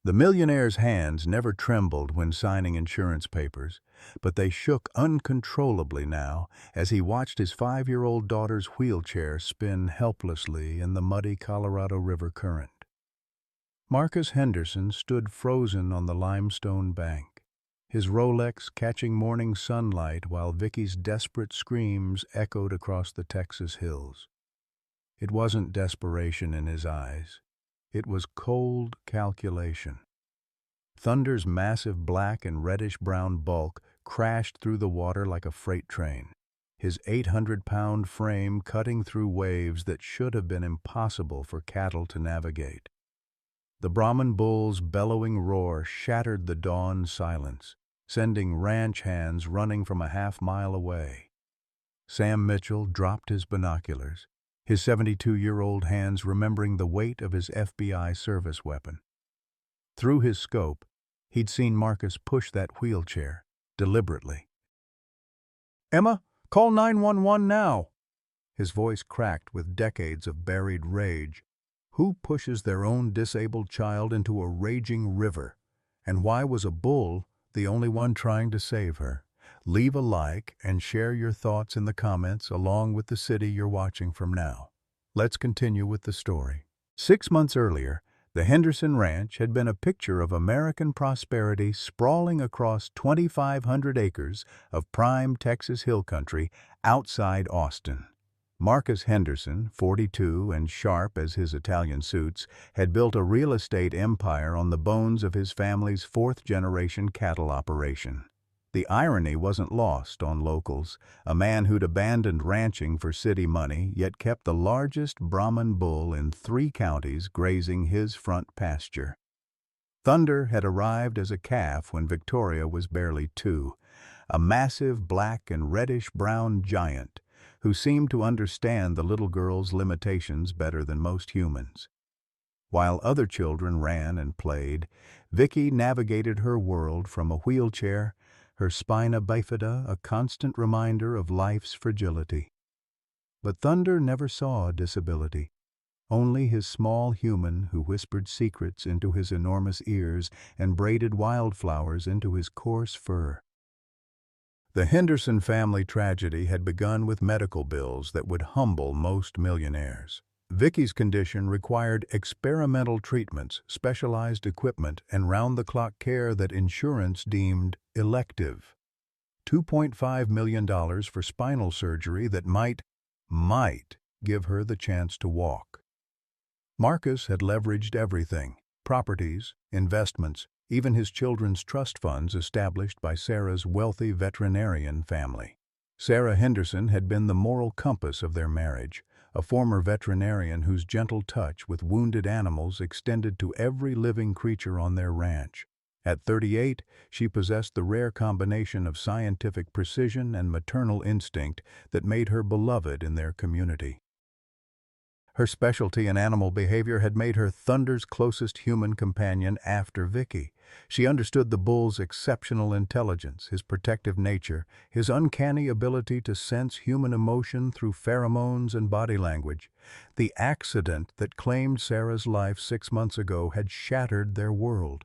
The millionaire's hands never trembled when signing insurance papers, but they shook uncontrollably now as he watched his 5-year-old daughter's wheelchair spin helplessly in the muddy Colorado River current. Marcus Henderson stood frozen on the limestone bank, his Rolex catching morning sunlight while Vicky's desperate screams echoed across the Texas hills. It wasn't desperation in his eyes. It was cold calculation. Thunder's massive black and reddish-brown bulk crashed through the water like a freight train, his 800-pound frame cutting through waves that should have been impossible for cattle to navigate. The Brahman bull's bellowing roar shattered the dawn silence, sending ranch hands running from a half-mile away. Sam Mitchell dropped his binoculars, his 72-year-old hands remembering the weight of his FBI service weapon. Through his scope, he'd seen Marcus push that wheelchair, deliberately. "Emma, call 911 now!" His voice cracked with decades of buried rage. Who pushes their own disabled child into a raging river? And why was a bull the only one trying to save her? Leave a like and share your thoughts in the comments along with the city you're watching from now. Let's continue with the story. 6 months earlier, the Henderson Ranch had been a picture of American prosperity sprawling across 2,500 acres of prime Texas hill country outside Austin. Marcus Henderson, 42 and sharp as his Italian suits, had built a real estate empire on the bones of his family's fourth-generation cattle operation. The irony wasn't lost on locals, a man who'd abandoned ranching for city money, yet kept the largest Brahman bull in 3 counties grazing his front pasture. Thunder had arrived as a calf when Victoria was barely 2, a massive black and reddish-brown giant who seemed to understand the little girl's limitations better than most humans. While other children ran and played, Vicky navigated her world from a wheelchair, her spina bifida a constant reminder of life's fragility. But Thunder never saw disability, only his small human who whispered secrets into his enormous ears and braided wildflowers into his coarse fur. The Henderson family tragedy had begun with medical bills that would humble most millionaires. Vicky's condition required experimental treatments, specialized equipment, and round-the-clock care that insurance deemed elective. $2.5 million for spinal surgery that might give her the chance to walk. Marcus had leveraged everything: properties, investments, even his children's trust funds established by Sarah's wealthy veterinarian family. Sarah Henderson had been the moral compass of their marriage, a former veterinarian whose gentle touch with wounded animals extended to every living creature on their ranch. At 38, she possessed the rare combination of scientific precision and maternal instinct that made her beloved in their community. Her specialty in animal behavior had made her Thunder's closest human companion after Vicky. She understood the bull's exceptional intelligence, his protective nature, his uncanny ability to sense human emotion through pheromones and body language. The accident that claimed Sarah's life 6 months ago had shattered their world.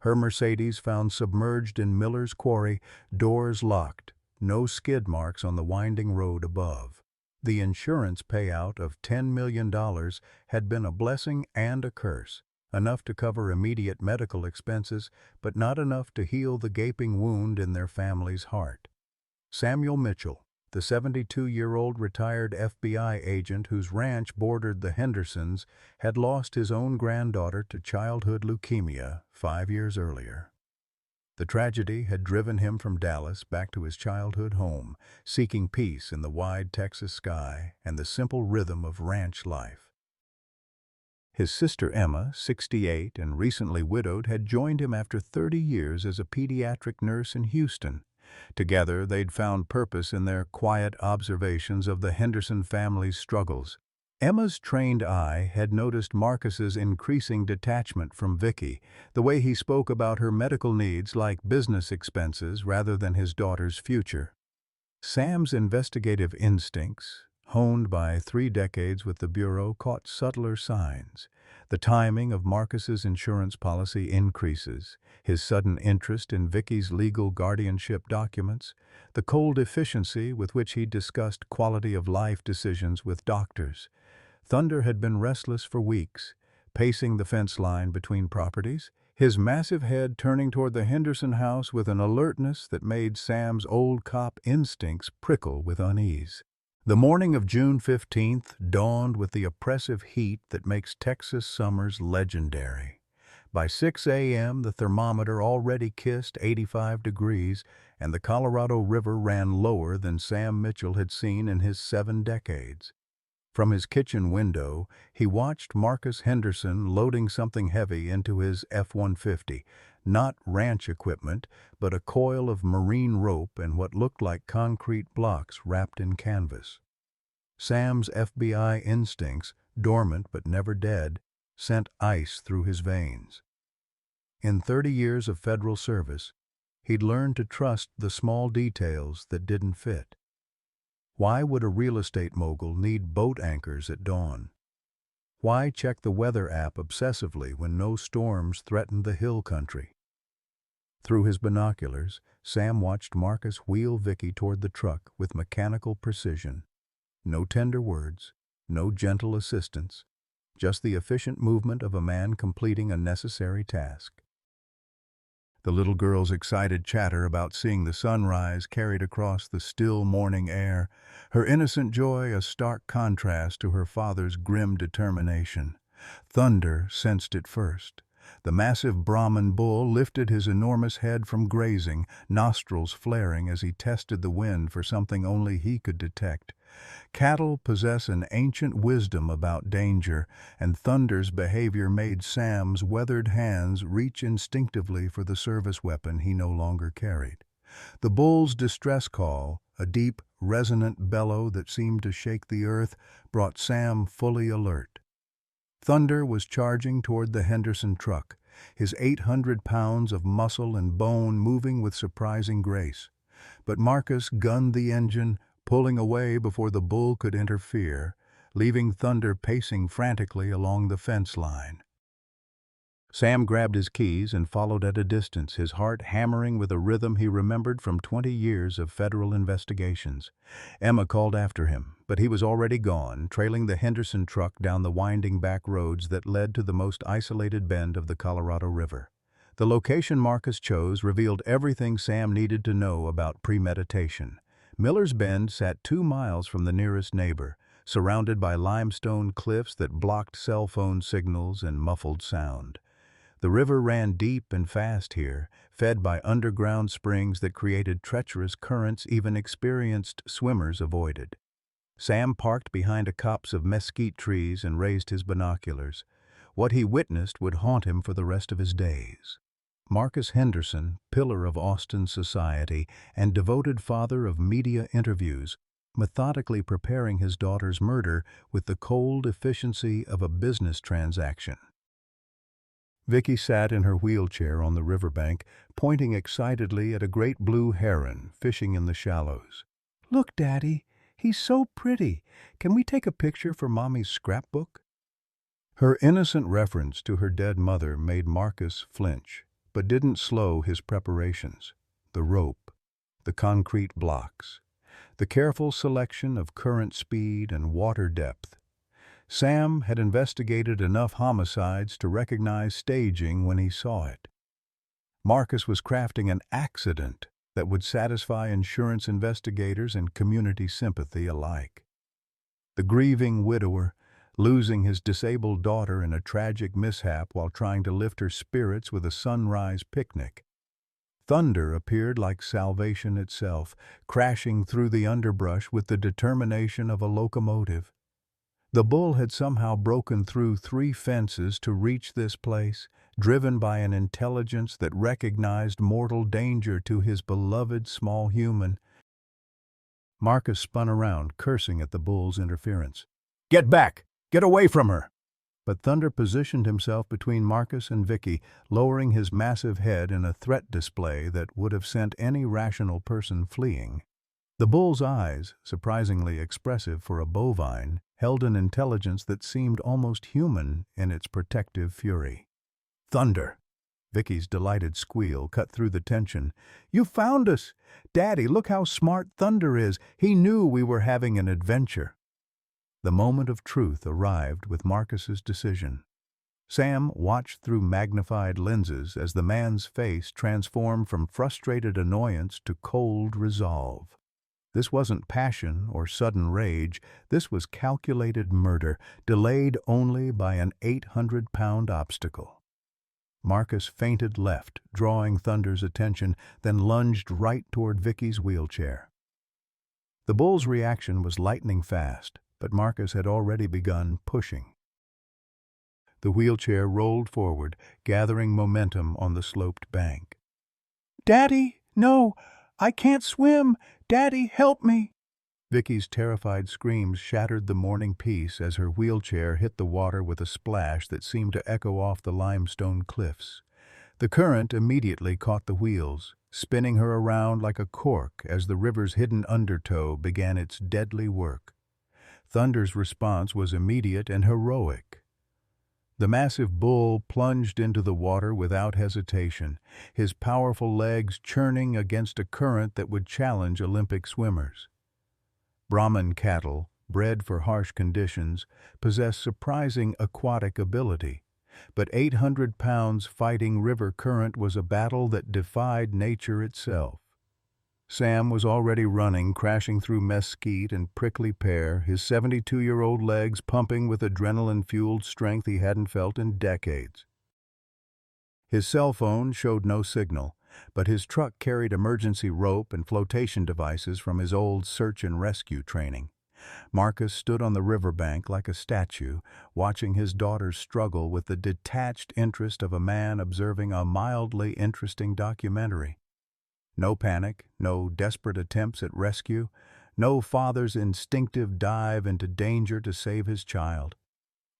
Her Mercedes found submerged in Miller's Quarry, doors locked, no skid marks on the winding road above. The insurance payout of $10 million had been a blessing and a curse, enough to cover immediate medical expenses, but not enough to heal the gaping wound in their family's heart. Samuel Mitchell, the 72-year-old retired FBI agent whose ranch bordered the Hendersons, had lost his own granddaughter to childhood leukemia 5 years earlier. The tragedy had driven him from Dallas back to his childhood home, seeking peace in the wide Texas sky and the simple rhythm of ranch life. His sister Emma, 68 and recently widowed, had joined him after 30 years as a pediatric nurse in Houston. Together, they'd found purpose in their quiet observations of the Henderson family's struggles. Emma's trained eye had noticed Marcus's increasing detachment from Vicky, the way he spoke about her medical needs like business expenses rather than his daughter's future. Sam's investigative instincts, honed by 3 decades with the Bureau, caught subtler signs. The timing of Marcus's insurance policy increases, his sudden interest in Vicky's legal guardianship documents, the cold efficiency with which he discussed quality-of-life decisions with doctors. Thunder had been restless for weeks, pacing the fence line between properties, his massive head turning toward the Henderson house with an alertness that made Sam's old cop instincts prickle with unease. The morning of June 15th dawned with the oppressive heat that makes Texas summers legendary. By 6 a.m., the thermometer already kissed 85 degrees, and the Colorado River ran lower than Sam Mitchell had seen in his 7 decades. From his kitchen window, he watched Marcus Henderson loading something heavy into his F-150, not ranch equipment, but a coil of marine rope and what looked like concrete blocks wrapped in canvas. Sam's FBI instincts, dormant but never dead, sent ice through his veins. In 30 years of federal service, he'd learned to trust the small details that didn't fit. Why would a real estate mogul need boat anchors at dawn? Why check the weather app obsessively when no storms threatened the hill country? Through his binoculars, Sam watched Marcus wheel Vicky toward the truck with mechanical precision. No tender words, no gentle assistance, just the efficient movement of a man completing a necessary task. The little girl's excited chatter about seeing the sunrise carried across the still morning air, her innocent joy a stark contrast to her father's grim determination. Thunder sensed it first. The massive Brahman bull lifted his enormous head from grazing, nostrils flaring as he tested the wind for something only he could detect. Cattle possess an ancient wisdom about danger, and Thunder's behavior made Sam's weathered hands reach instinctively for the service weapon he no longer carried. The bull's distress call, a deep, resonant bellow that seemed to shake the earth, brought Sam fully alert. Thunder was charging toward the Henderson truck, his 800 pounds of muscle and bone moving with surprising grace. But Marcus gunned the engine, pulling away before the bull could interfere, leaving Thunder pacing frantically along the fence line. Sam grabbed his keys and followed at a distance, his heart hammering with a rhythm he remembered from 20 years of federal investigations. Emma called after him, but he was already gone, trailing the Henderson truck down the winding back roads that led to the most isolated bend of the Colorado River. The location Marcus chose revealed everything Sam needed to know about premeditation. Miller's Bend sat 2 miles from the nearest neighbor, surrounded by limestone cliffs that blocked cell phone signals and muffled sound. The river ran deep and fast here, fed by underground springs that created treacherous currents even experienced swimmers avoided. Sam parked behind a copse of mesquite trees and raised his binoculars. What he witnessed would haunt him for the rest of his days. Marcus Henderson, pillar of Austin society and devoted father of media interviews, methodically preparing his daughter's murder with the cold efficiency of a business transaction. Vicky sat in her wheelchair on the riverbank, pointing excitedly at a great blue heron fishing in the shallows. "Look, Daddy, he's so pretty. Can we take a picture for Mommy's scrapbook?" Her innocent reference to her dead mother made Marcus flinch, but didn't slow his preparations. The rope, the concrete blocks, the careful selection of current speed and water depth. Sam had investigated enough homicides to recognize staging when he saw it. Marcus was crafting an accident that would satisfy insurance investigators and community sympathy alike. The grieving widower, losing his disabled daughter in a tragic mishap while trying to lift her spirits with a sunrise picnic. Thunder appeared like salvation itself, crashing through the underbrush with the determination of a locomotive. The bull had somehow broken through 3 fences to reach this place, driven by an intelligence that recognized mortal danger to his beloved small human. Marcus spun around, cursing at the bull's interference. "Get back! Get away from her!" But Thunder positioned himself between Marcus and Vicky, lowering his massive head in a threat display that would have sent any rational person fleeing. The bull's eyes, surprisingly expressive for a bovine, held an intelligence that seemed almost human in its protective fury. Thunder! Vicky's delighted squeal cut through the tension. "You found us! Daddy, look how smart Thunder is! He knew we were having an adventure!" The moment of truth arrived with Marcus's decision. Sam watched through magnified lenses as the man's face transformed from frustrated annoyance to cold resolve. This wasn't passion or sudden rage, this was calculated murder, delayed only by an 800-pound obstacle. Marcus feinted left, drawing Thunder's attention, then lunged right toward Vicky's wheelchair. The bull's reaction was lightning fast, but Marcus had already begun pushing. The wheelchair rolled forward, gathering momentum on the sloped bank. "Daddy, no! I can't swim! Daddy, help me!" Vicky's terrified screams shattered the morning peace as her wheelchair hit the water with a splash that seemed to echo off the limestone cliffs. The current immediately caught the wheels, spinning her around like a cork as the river's hidden undertow began its deadly work. Thunder's response was immediate and heroic. The massive bull plunged into the water without hesitation, his powerful legs churning against a current that would challenge Olympic swimmers. Brahman cattle, bred for harsh conditions, possess surprising aquatic ability, but 800 pounds fighting river current was a battle that defied nature itself. Sam was already running, crashing through mesquite and prickly pear, his 72-year-old legs pumping with adrenaline-fueled strength he hadn't felt in decades. His cell phone showed no signal, but his truck carried emergency rope and flotation devices from his old search and rescue training. Marcus stood on the riverbank like a statue, watching his daughter's struggle with the detached interest of a man observing a mildly interesting documentary. No panic, no desperate attempts at rescue, no father's instinctive dive into danger to save his child.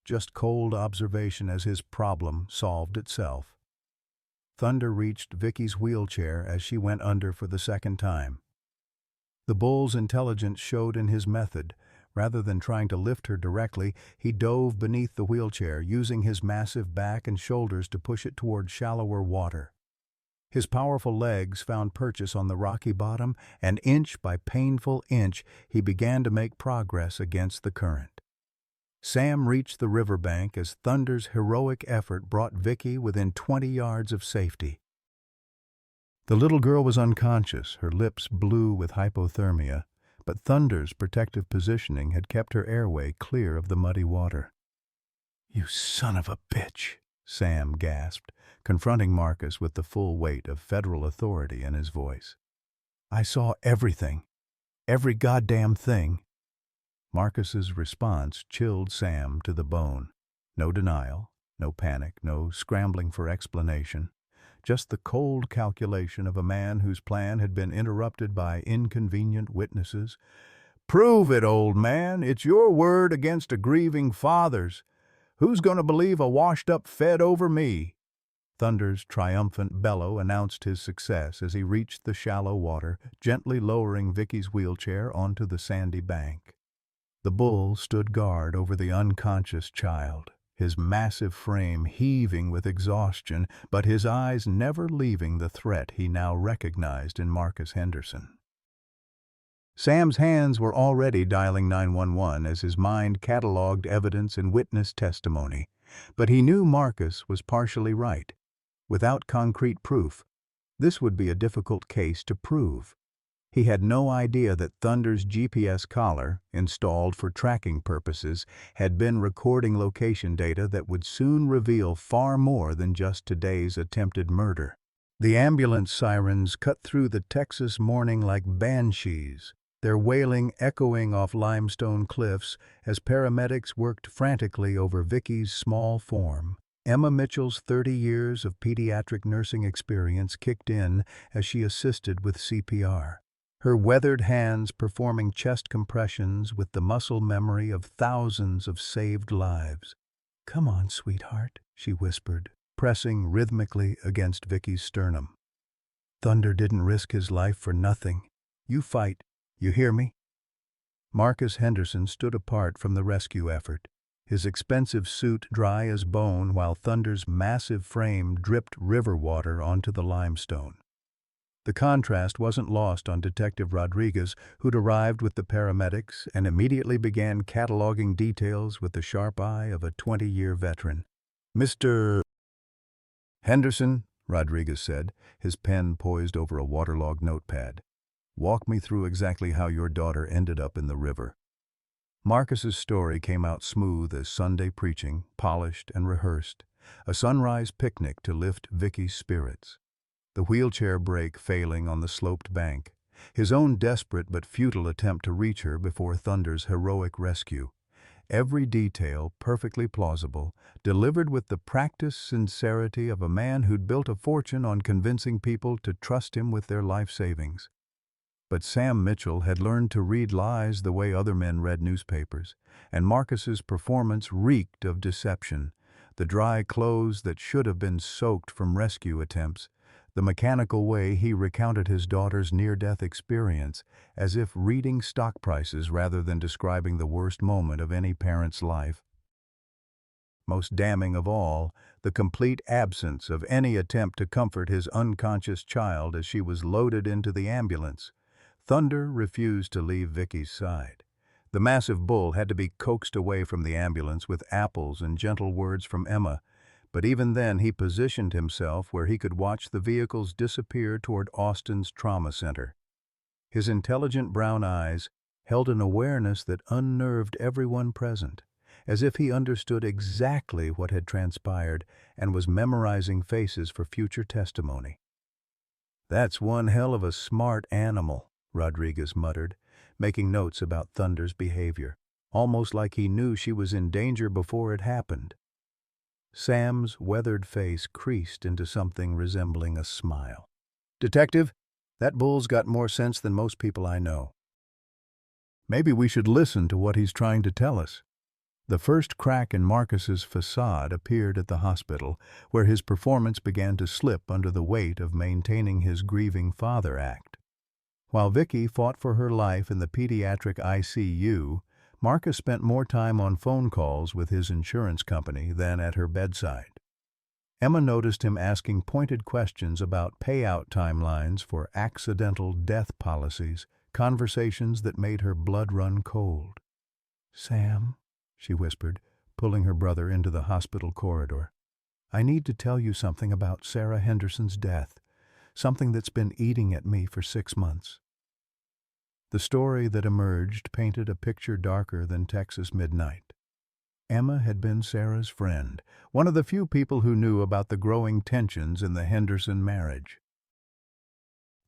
Just cold observation as his problem solved itself. Thunder reached Vicky's wheelchair as she went under for the second time. The bull's intelligence showed in his method. Rather than trying to lift her directly, he dove beneath the wheelchair, using his massive back and shoulders to push it toward shallower water. His powerful legs found purchase on the rocky bottom, and inch by painful inch he began to make progress against the current. Sam reached the riverbank as Thunder's heroic effort brought Vicky within 20 yards of safety. The little girl was unconscious, her lips blue with hypothermia, but Thunder's protective positioning had kept her airway clear of the muddy water. "You son of a bitch!" Sam gasped, confronting Marcus with the full weight of federal authority in his voice. "I saw everything. Every goddamn thing." Marcus's response chilled Sam to the bone. No denial, no panic, no scrambling for explanation. Just the cold calculation of a man whose plan had been interrupted by inconvenient witnesses. "Prove it, old man. It's your word against a grieving father's. Who's going to believe a washed-up Fed over me?" Thunder's triumphant bellow announced his success as he reached the shallow water, gently lowering Vicky's wheelchair onto the sandy bank. The bull stood guard over the unconscious child, his massive frame heaving with exhaustion, but his eyes never leaving the threat he now recognized in Marcus Henderson. Sam's hands were already dialing 911 as his mind cataloged evidence and witness testimony, but he knew Marcus was partially right. Without concrete proof, this would be a difficult case to prove. He had no idea that Thunder's GPS collar, installed for tracking purposes, had been recording location data that would soon reveal far more than just today's attempted murder. The ambulance sirens cut through the Texas morning like banshees, their wailing echoing off limestone cliffs as paramedics worked frantically over Vicky's small form. Emma Mitchell's 30 years of pediatric nursing experience kicked in as she assisted with CPR, her weathered hands performing chest compressions with the muscle memory of thousands of saved lives. "Come on, sweetheart," she whispered, pressing rhythmically against Vicky's sternum. "Thunder didn't risk his life for nothing. You fight. You hear me?" Marcus Henderson stood apart from the rescue effort, his expensive suit dry as bone while Thunder's massive frame dripped river water onto the limestone. The contrast wasn't lost on Detective Rodriguez, who'd arrived with the paramedics and immediately began cataloging details with the sharp eye of a 20-year veteran. "Mr. Henderson," Rodriguez said, his pen poised over a waterlogged notepad, "walk me through exactly how your daughter ended up in the river." Marcus's story came out smooth as Sunday preaching, polished and rehearsed, a sunrise picnic to lift Vicky's spirits. The wheelchair brake failing on the sloped bank, his own desperate but futile attempt to reach her before Thunder's heroic rescue. Every detail perfectly plausible, delivered with the practiced sincerity of a man who'd built a fortune on convincing people to trust him with their life savings. But Sam Mitchell had learned to read lies the way other men read newspapers, and Marcus's performance reeked of deception. The dry clothes that should have been soaked from rescue attempts, the mechanical way he recounted his daughter's near-death experience, as if reading stock prices rather than describing the worst moment of any parent's life. Most damning of all, the complete absence of any attempt to comfort his unconscious child as she was loaded into the ambulance. Thunder refused to leave Vicky's side. The massive bull had to be coaxed away from the ambulance with apples and gentle words from Emma, but even then he positioned himself where he could watch the vehicles disappear toward Austin's trauma center. His intelligent brown eyes held an awareness that unnerved everyone present, as if he understood exactly what had transpired and was memorizing faces for future testimony. "That's one hell of a smart animal," Rodriguez muttered, making notes about Thunder's behavior, almost like he knew she was in danger before it happened. Sam's weathered face creased into something resembling a smile. "Detective, that bull's got more sense than most people I know. Maybe we should listen to what he's trying to tell us." The first crack in Marcus's facade appeared at the hospital, where his performance began to slip under the weight of maintaining his grieving father act. While Vicky fought for her life in the pediatric ICU, Marcus spent more time on phone calls with his insurance company than at her bedside. Emma noticed him asking pointed questions about payout timelines for accidental death policies, conversations that made her blood run cold. "Sam," she whispered, pulling her brother into the hospital corridor, "I need to tell you something about Sarah Henderson's death, something that's been eating at me for 6 months." The story that emerged painted a picture darker than Texas midnight. Emma had been Sarah's friend, one of the few people who knew about the growing tensions in the Henderson marriage.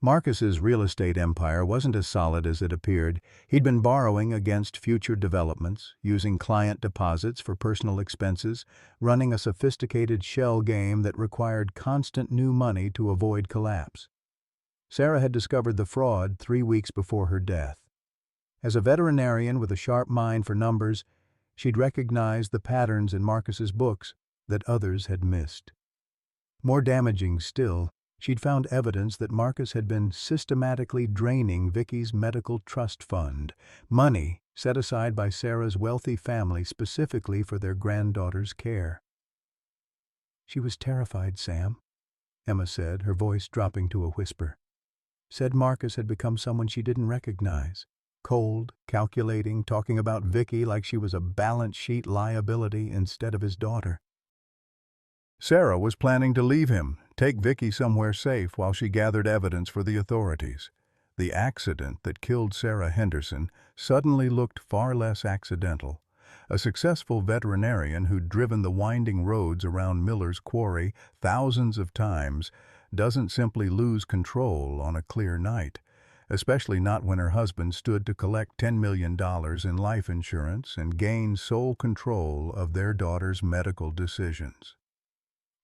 Marcus's real estate empire wasn't as solid as it appeared. He'd been borrowing against future developments, using client deposits for personal expenses, running a sophisticated shell game that required constant new money to avoid collapse. Sarah had discovered the fraud 3 weeks before her death. As a veterinarian with a sharp mind for numbers, she'd recognized the patterns in Marcus's books that others had missed. More damaging still, she'd found evidence that Marcus had been systematically draining Vicky's medical trust fund, money set aside by Sarah's wealthy family specifically for their granddaughter's care. "She was terrified, Sam," Emma said, her voice dropping to a whisper. "Said Marcus had become someone she didn't recognize. Cold, calculating, talking about Vicky like she was a balance sheet liability instead of his daughter." Sarah was planning to leave him, take Vicky somewhere safe while she gathered evidence for the authorities. The accident that killed Sarah Henderson suddenly looked far less accidental. A successful veterinarian who'd driven the winding roads around Miller's Quarry thousands of times doesn't simply lose control on a clear night, especially not when her husband stood to collect $10 million in life insurance and gain sole control of their daughter's medical decisions.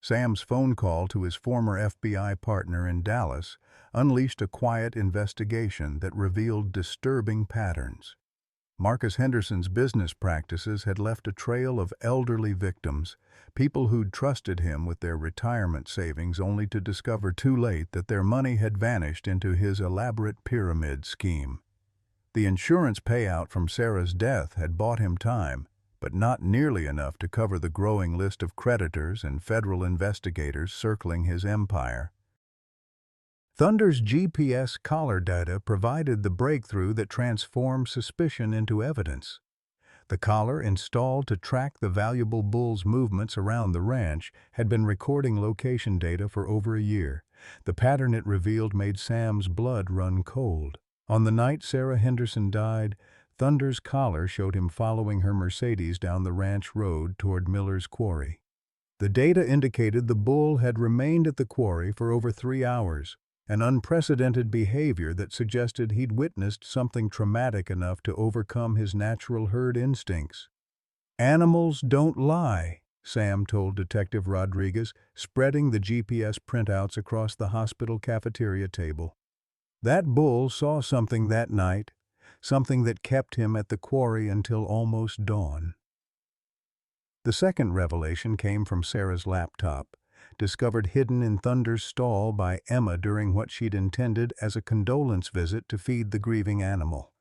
Sam's phone call to his former FBI partner in Dallas unleashed a quiet investigation that revealed disturbing patterns. Marcus Henderson's business practices had left a trail of elderly victims, people who'd trusted him with their retirement savings only to discover too late that their money had vanished into his elaborate pyramid scheme. The insurance payout from Sarah's death had bought him time, but not nearly enough to cover the growing list of creditors and federal investigators circling his empire. Thunder's GPS collar data provided the breakthrough that transformed suspicion into evidence. The collar, installed to track the valuable bull's movements around the ranch, had been recording location data for over a year. The pattern it revealed made Sam's blood run cold. On the night Sarah Henderson died, Thunder's collar showed him following her Mercedes down the ranch road toward Miller's quarry. The data indicated the bull had remained at the quarry for over 3 hours, an unprecedented behavior that suggested he'd witnessed something traumatic enough to overcome his natural herd instincts. "Animals don't lie," Sam told Detective Rodriguez, spreading the GPS printouts across the hospital cafeteria table. "That bull saw something that night, something that kept him at the quarry until almost dawn." The second revelation came from Sarah's laptop, discovered hidden in Thunder's stall by Emma during what she'd intended as a condolence visit to feed the grieving animal.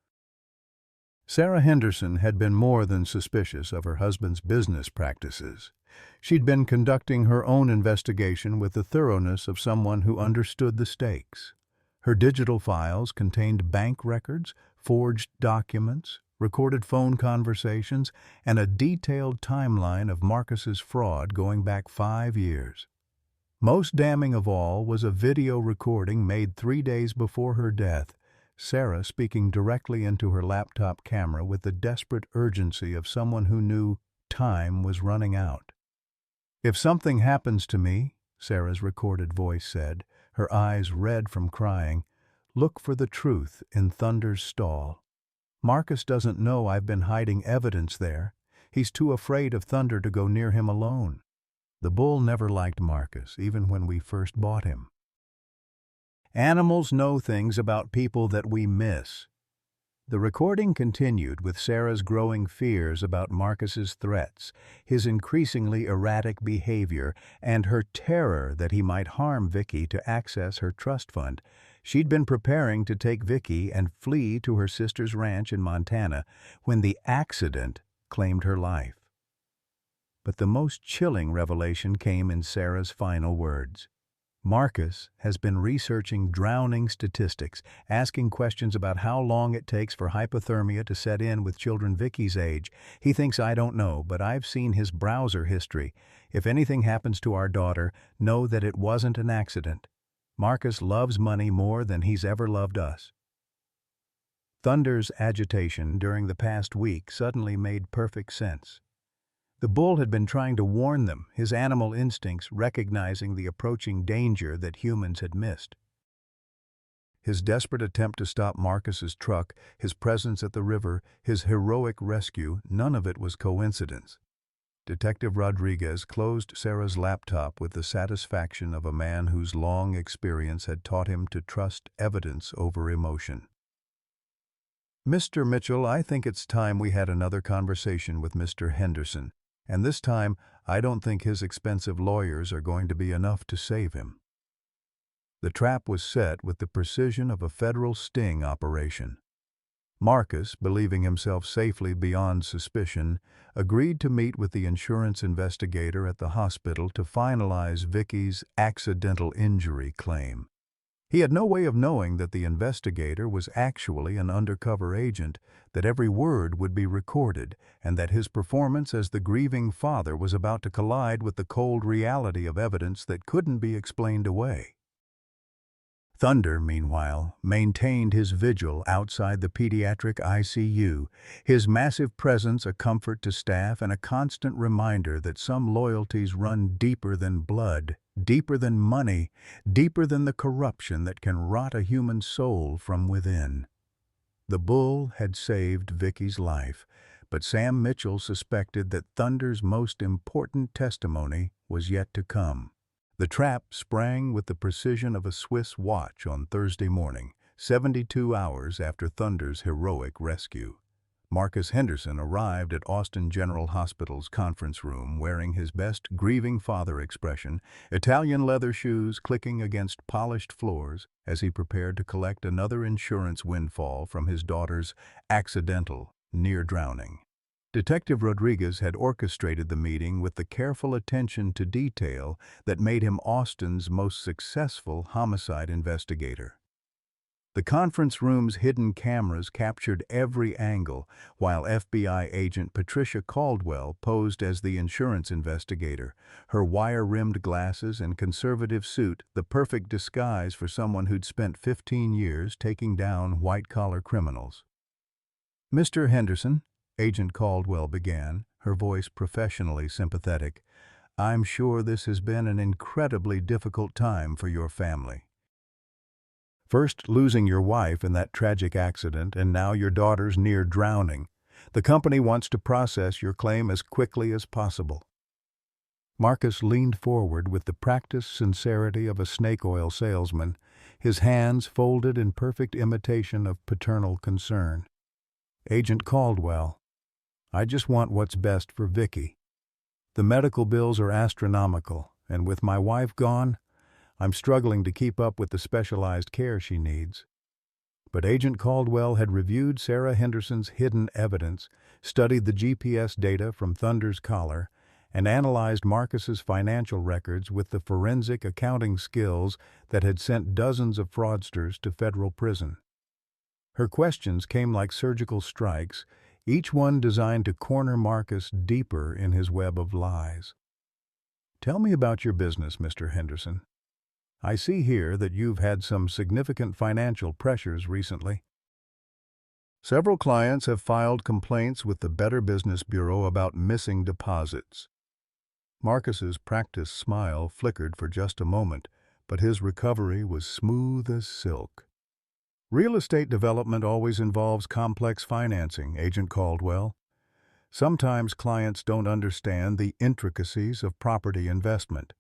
Sarah Henderson had been more than suspicious of her husband's business practices. She'd been conducting her own investigation with the thoroughness of someone who understood the stakes. Her digital files contained bank records, forged documents, recorded phone conversations, and a detailed timeline of Marcus's fraud going back 5 years. Most damning of all was a video recording made 3 days before her death, Sarah speaking directly into her laptop camera with the desperate urgency of someone who knew time was running out. "If something happens to me," Sarah's recorded voice said, her eyes red from crying, "look for the truth in Thunder's stall. Marcus doesn't know I've been hiding evidence there. He's too afraid of Thunder to go near him alone. The bull never liked Marcus, even when we first bought him." Animals know things about people that we miss. The recording continued with Sarah's growing fears about Marcus's threats, his increasingly erratic behavior, and her terror that he might harm Vicky to access her trust fund. She'd been preparing to take Vicky and flee to her sister's ranch in Montana when the accident claimed her life. But the most chilling revelation came in Sarah's final words. Marcus has been researching drowning statistics, asking questions about how long it takes for hypothermia to set in with children Vicky's age. He thinks I don't know, but I've seen his browser history. If anything happens to our daughter, know that it wasn't an accident. Marcus loves money more than he's ever loved us. Thunder's agitation during the past week suddenly made perfect sense. The bull had been trying to warn them, his animal instincts recognizing the approaching danger that humans had missed. His desperate attempt to stop Marcus's truck, his presence at the river, his heroic rescue, none of it was coincidence. Detective Rodriguez closed Sarah's laptop with the satisfaction of a man whose long experience had taught him to trust evidence over emotion. "Mr. Mitchell, I think it's time we had another conversation with Mr. Henderson. And this time, I don't think his expensive lawyers are going to be enough to save him." The trap was set with the precision of a federal sting operation. Marcus, believing himself safely beyond suspicion, agreed to meet with the insurance investigator at the hospital to finalize Vicky's accidental injury claim. He had no way of knowing that the investigator was actually an undercover agent, that every word would be recorded, and that his performance as the grieving father was about to collide with the cold reality of evidence that couldn't be explained away. Thunder, meanwhile, maintained his vigil outside the pediatric ICU, his massive presence a comfort to staff and a constant reminder that some loyalties run deeper than blood, deeper than money, deeper than the corruption that can rot a human soul from within. The bull had saved Vicky's life, but Sam Mitchell suspected that Thunder's most important testimony was yet to come. The trap sprang with the precision of a Swiss watch on Thursday morning, 72 hours after Thunder's heroic rescue. Marcus Henderson arrived at Austin General Hospital's conference room wearing his best grieving father expression, Italian leather shoes clicking against polished floors as he prepared to collect another insurance windfall from his daughter's accidental near drowning. Detective Rodriguez had orchestrated the meeting with the careful attention to detail that made him Austin's most successful homicide investigator. The conference room's hidden cameras captured every angle, while FBI agent Patricia Caldwell posed as the insurance investigator, her wire-rimmed glasses and conservative suit the perfect disguise for someone who'd spent 15 years taking down white-collar criminals. "Mr. Henderson," Agent Caldwell began, her voice professionally sympathetic, "I'm sure this has been an incredibly difficult time for your family. First losing your wife in that tragic accident, and now your daughter's near drowning. The company wants to process your claim as quickly as possible." Marcus leaned forward with the practiced sincerity of a snake oil salesman, his hands folded in perfect imitation of paternal concern. "Agent Caldwell, I just want what's best for Vicky. The medical bills are astronomical, and with my wife gone, I'm struggling to keep up with the specialized care she needs." But Agent Caldwell had reviewed Sarah Henderson's hidden evidence, studied the GPS data from Thunder's collar, and analyzed Marcus's financial records with the forensic accounting skills that had sent dozens of fraudsters to federal prison. Her questions came like surgical strikes, each one designed to corner Marcus deeper in his web of lies. "Tell me about your business, Mr. Henderson. I see here that you've had some significant financial pressures recently." "Several clients have filed complaints with the Better Business Bureau about missing deposits." Marcus's practiced smile flickered for just a moment, but his recovery was smooth as silk. "Real estate development always involves complex financing, Agent Caldwell. Sometimes clients don't understand the intricacies of property investment.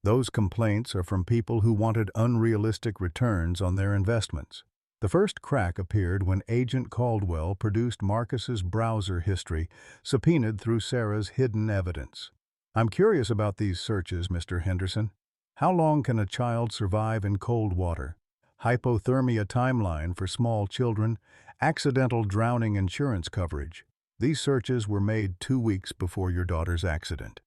Those complaints are from people who wanted unrealistic returns on their investments." The first crack appeared when Agent Caldwell produced Marcus's browser history, subpoenaed through Sarah's hidden evidence. "I'm curious about these searches, Mr. Henderson. How long can a child survive in cold water? Hypothermia timeline for small children, accidental drowning insurance coverage. These searches were made 2 weeks before your daughter's accident."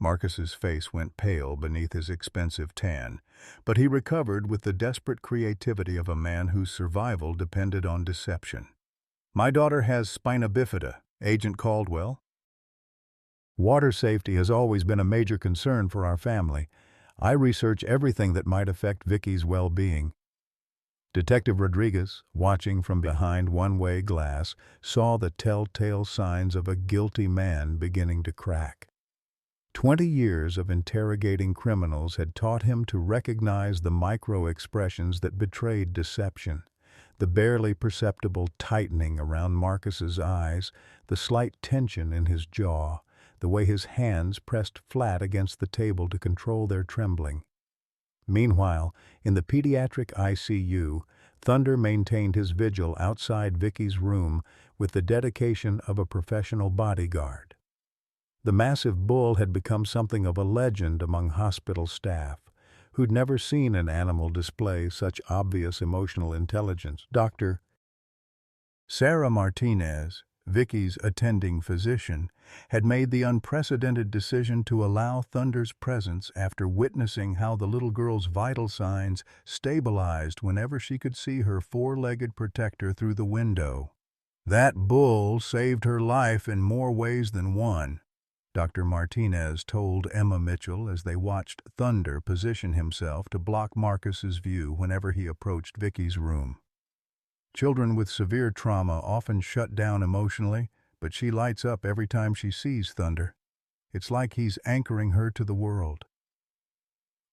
Marcus's face went pale beneath his expensive tan, but he recovered with the desperate creativity of a man whose survival depended on deception. "My daughter has spina bifida, Agent Caldwell." "Water safety has always been a major concern for our family. I research everything that might affect Vicky's well-being." Detective Rodriguez, watching from behind one-way glass, saw the telltale signs of a guilty man beginning to crack. 20 years of interrogating criminals had taught him to recognize the micro-expressions that betrayed deception. The barely perceptible tightening around Marcus's eyes, the slight tension in his jaw, the way his hands pressed flat against the table to control their trembling. Meanwhile, in the pediatric ICU, Thunder maintained his vigil outside Vicky's room with the dedication of a professional bodyguard. The massive bull had become something of a legend among hospital staff, who'd never seen an animal display such obvious emotional intelligence. Dr. Sarah Martinez, Vicky's attending physician, had made the unprecedented decision to allow Thunder's presence after witnessing how the little girl's vital signs stabilized whenever she could see her four-legged protector through the window. "That bull saved her life in more ways than one," Dr. Martinez told Emma Mitchell as they watched Thunder position himself to block Marcus's view whenever he approached Vicky's room. "Children with severe trauma often shut down emotionally, but she lights up every time she sees Thunder. It's like he's anchoring her to the world."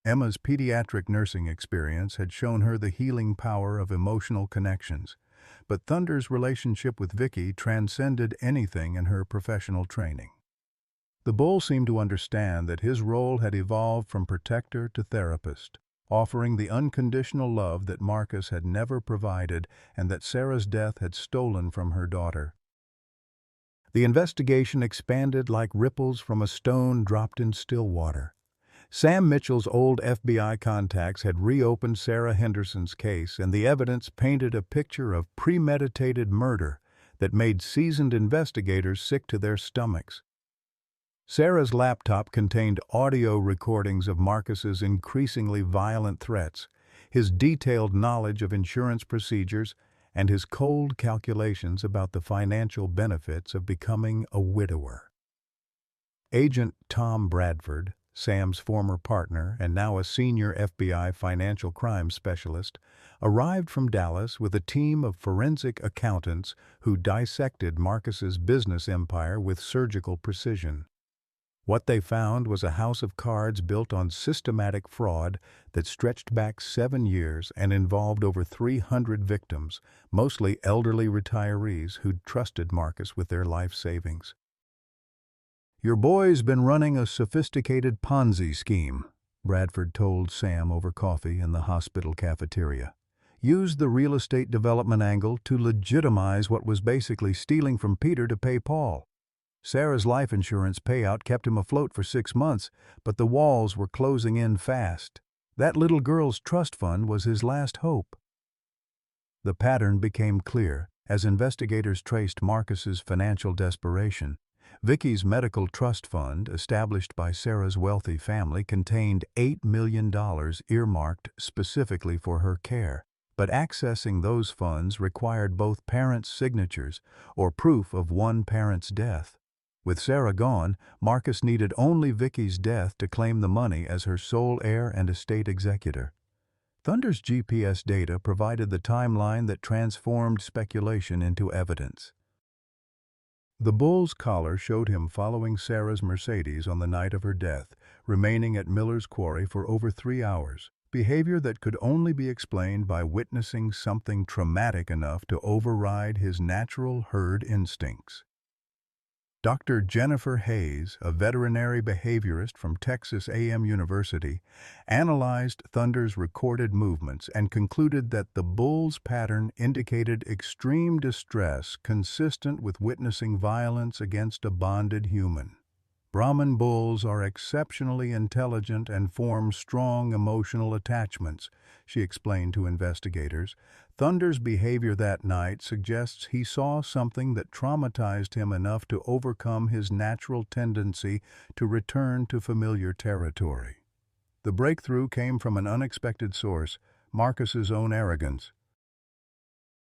Emma's pediatric nursing experience had shown her the healing power of emotional connections, but Thunder's relationship with Vicky transcended anything in her professional training. The bull seemed to understand that his role had evolved from protector to therapist, offering the unconditional love that Marcus had never provided and that Sarah's death had stolen from her daughter. The investigation expanded like ripples from a stone dropped in still water. Sam Mitchell's old FBI contacts had reopened Sarah Henderson's case, and the evidence painted a picture of premeditated murder that made seasoned investigators sick to their stomachs. Sarah's laptop contained audio recordings of Marcus's increasingly violent threats, his detailed knowledge of insurance procedures, and his cold calculations about the financial benefits of becoming a widower. Agent Tom Bradford, Sam's former partner and now a senior FBI financial crimes specialist, arrived from Dallas with a team of forensic accountants who dissected Marcus's business empire with surgical precision. What they found was a house of cards built on systematic fraud that stretched back 7 years and involved over 300 victims, mostly elderly retirees who'd trusted Marcus with their life savings. "Your boy's been running a sophisticated Ponzi scheme," Bradford told Sam over coffee in the hospital cafeteria. "Used the real estate development angle to legitimize what was basically stealing from Peter to pay Paul. Sarah's life insurance payout kept him afloat for 6 months, but the walls were closing in fast. That little girl's trust fund was his last hope." The pattern became clear as investigators traced Marcus's financial desperation. Vicky's medical trust fund, established by Sarah's wealthy family, contained $8 million earmarked specifically for her care. But accessing those funds required both parents' signatures or proof of one parent's death. With Sarah gone, Marcus needed only Vicky's death to claim the money as her sole heir and estate executor. Thunder's GPS data provided the timeline that transformed speculation into evidence. The bull's collar showed him following Sarah's Mercedes on the night of her death, remaining at Miller's Quarry for over 3 hours, behavior that could only be explained by witnessing something traumatic enough to override his natural herd instincts. Dr. Jennifer Hayes, a veterinary behaviorist from Texas A&M University, analyzed Thunder's recorded movements and concluded that the bull's pattern indicated extreme distress consistent with witnessing violence against a bonded human. Brahman bulls are exceptionally intelligent and form strong emotional attachments, she explained to investigators. Thunder's behavior that night suggests he saw something that traumatized him enough to overcome his natural tendency to return to familiar territory. The breakthrough came from an unexpected source, Marcus's own arrogance.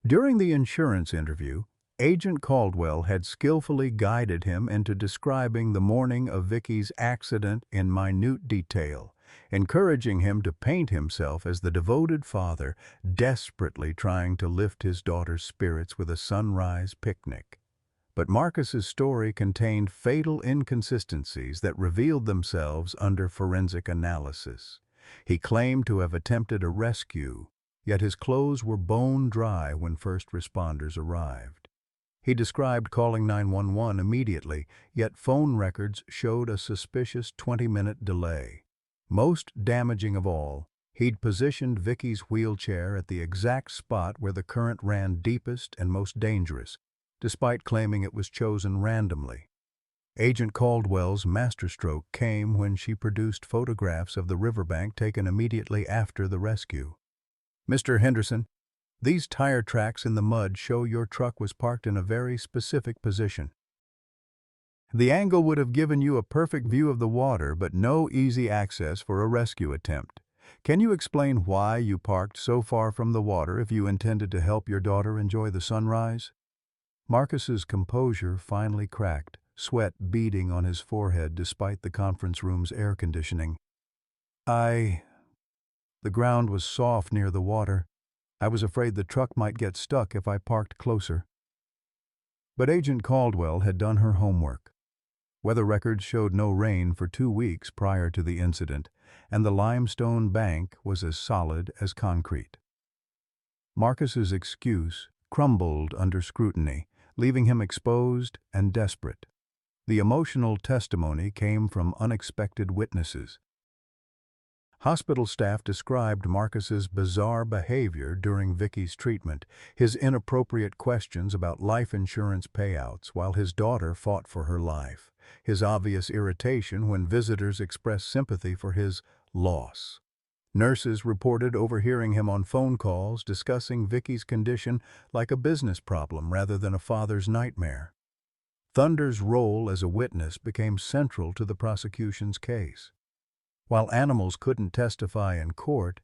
During the insurance interview, Agent Caldwell had skillfully guided him into describing the morning of Vicky's accident in minute detail, encouraging him to paint himself as the devoted father desperately trying to lift his daughter's spirits with a sunrise picnic. But Marcus's story contained fatal inconsistencies that revealed themselves under forensic analysis. He claimed to have attempted a rescue, yet his clothes were bone dry when first responders arrived. He described calling 911 immediately, yet phone records showed a suspicious 20-minute delay. Most damaging of all, he'd positioned Vicky's wheelchair at the exact spot where the current ran deepest and most dangerous, despite claiming it was chosen randomly. Agent Caldwell's masterstroke came when she produced photographs of the riverbank taken immediately after the rescue. "Mr. Henderson, these tire tracks in the mud show your truck was parked in a very specific position. The angle would have given you a perfect view of the water, but no easy access for a rescue attempt. Can you explain why you parked so far from the water if you intended to help your daughter enjoy the sunrise?" Marcus's composure finally cracked, sweat beading on his forehead despite the conference room's air conditioning. The ground was soft near the water. I was afraid the truck might get stuck if I parked closer." But Agent Caldwell had done her homework. Weather records showed no rain for 2 weeks prior to the incident, and the limestone bank was as solid as concrete. Marcus's excuse crumbled under scrutiny, leaving him exposed and desperate. The emotional testimony came from unexpected witnesses. Hospital staff described Marcus's bizarre behavior during Vicky's treatment, his inappropriate questions about life insurance payouts while his daughter fought for her life, his obvious irritation when visitors expressed sympathy for his loss. Nurses reported overhearing him on phone calls discussing Vicky's condition like a business problem rather than a father's nightmare. Thunder's role as a witness became central to the prosecution's case. While animals couldn't testify in court,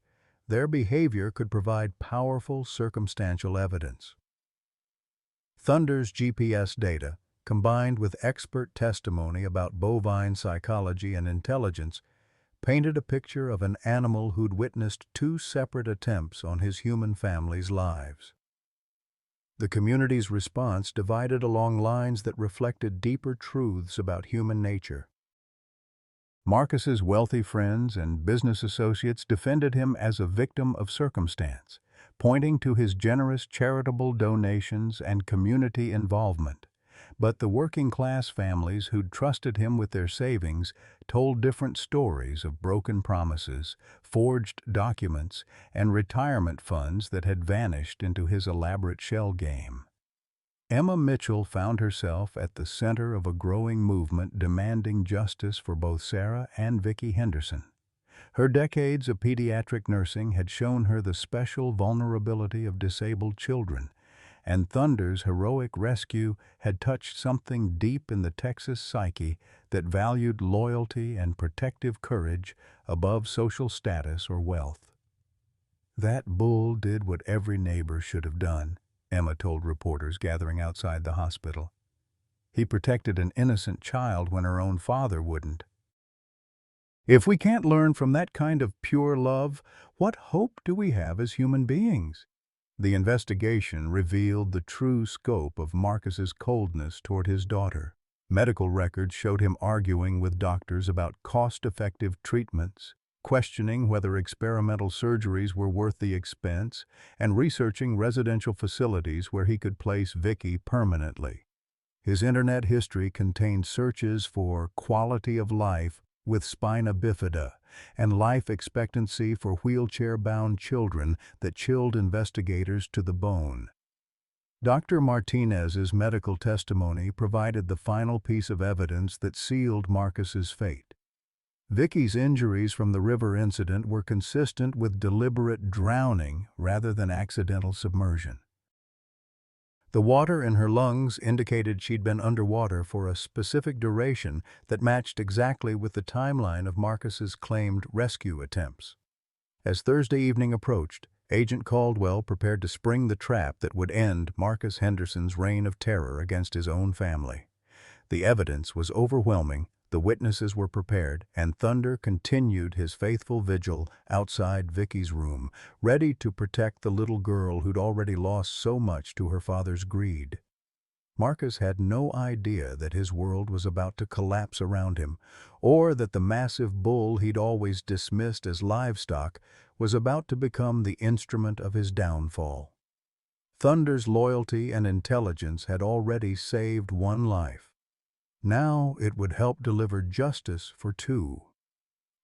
their behavior could provide powerful circumstantial evidence. Thunder's GPS data, combined with expert testimony about bovine psychology and intelligence, painted a picture of an animal who'd witnessed two separate attempts on his human family's lives. The community's response divided along lines that reflected deeper truths about human nature. Marcus's wealthy friends and business associates defended him as a victim of circumstance, pointing to his generous charitable donations and community involvement. But the working-class families who'd trusted him with their savings told different stories of broken promises, forged documents, and retirement funds that had vanished into his elaborate shell game. Emma Mitchell found herself at the center of a growing movement demanding justice for both Sarah and Vicky Henderson. Her decades of pediatric nursing had shown her the special vulnerability of disabled children, and Thunder's heroic rescue had touched something deep in the Texas psyche that valued loyalty and protective courage above social status or wealth. "That bull did what every neighbor should have done," Emma told reporters gathering outside the hospital. "He protected an innocent child when her own father wouldn't." If we can't learn from that kind of pure love, what hope do we have as human beings? The investigation revealed the true scope of Marcus's coldness toward his daughter. Medical records showed him arguing with doctors about cost-effective treatments, questioning whether experimental surgeries were worth the expense, and researching residential facilities where he could place Vicky permanently. His internet history contained searches for quality of life with spina bifida and life expectancy for wheelchair-bound children that chilled investigators to the bone. Dr. Martinez's medical testimony provided the final piece of evidence that sealed Marcus's fate. Vicky's injuries from the river incident were consistent with deliberate drowning rather than accidental submersion. The water in her lungs indicated she'd been underwater for a specific duration that matched exactly with the timeline of Marcus's claimed rescue attempts. As Thursday evening approached, Agent Caldwell prepared to spring the trap that would end Marcus Henderson's reign of terror against his own family. The evidence was overwhelming, the witnesses were prepared, and Thunder continued his faithful vigil outside Vicky's room, ready to protect the little girl who'd already lost so much to her father's greed. Marcus had no idea that his world was about to collapse around him, or that the massive bull he'd always dismissed as livestock was about to become the instrument of his downfall. Thunder's loyalty and intelligence had already saved one life. Now it would help deliver justice for two.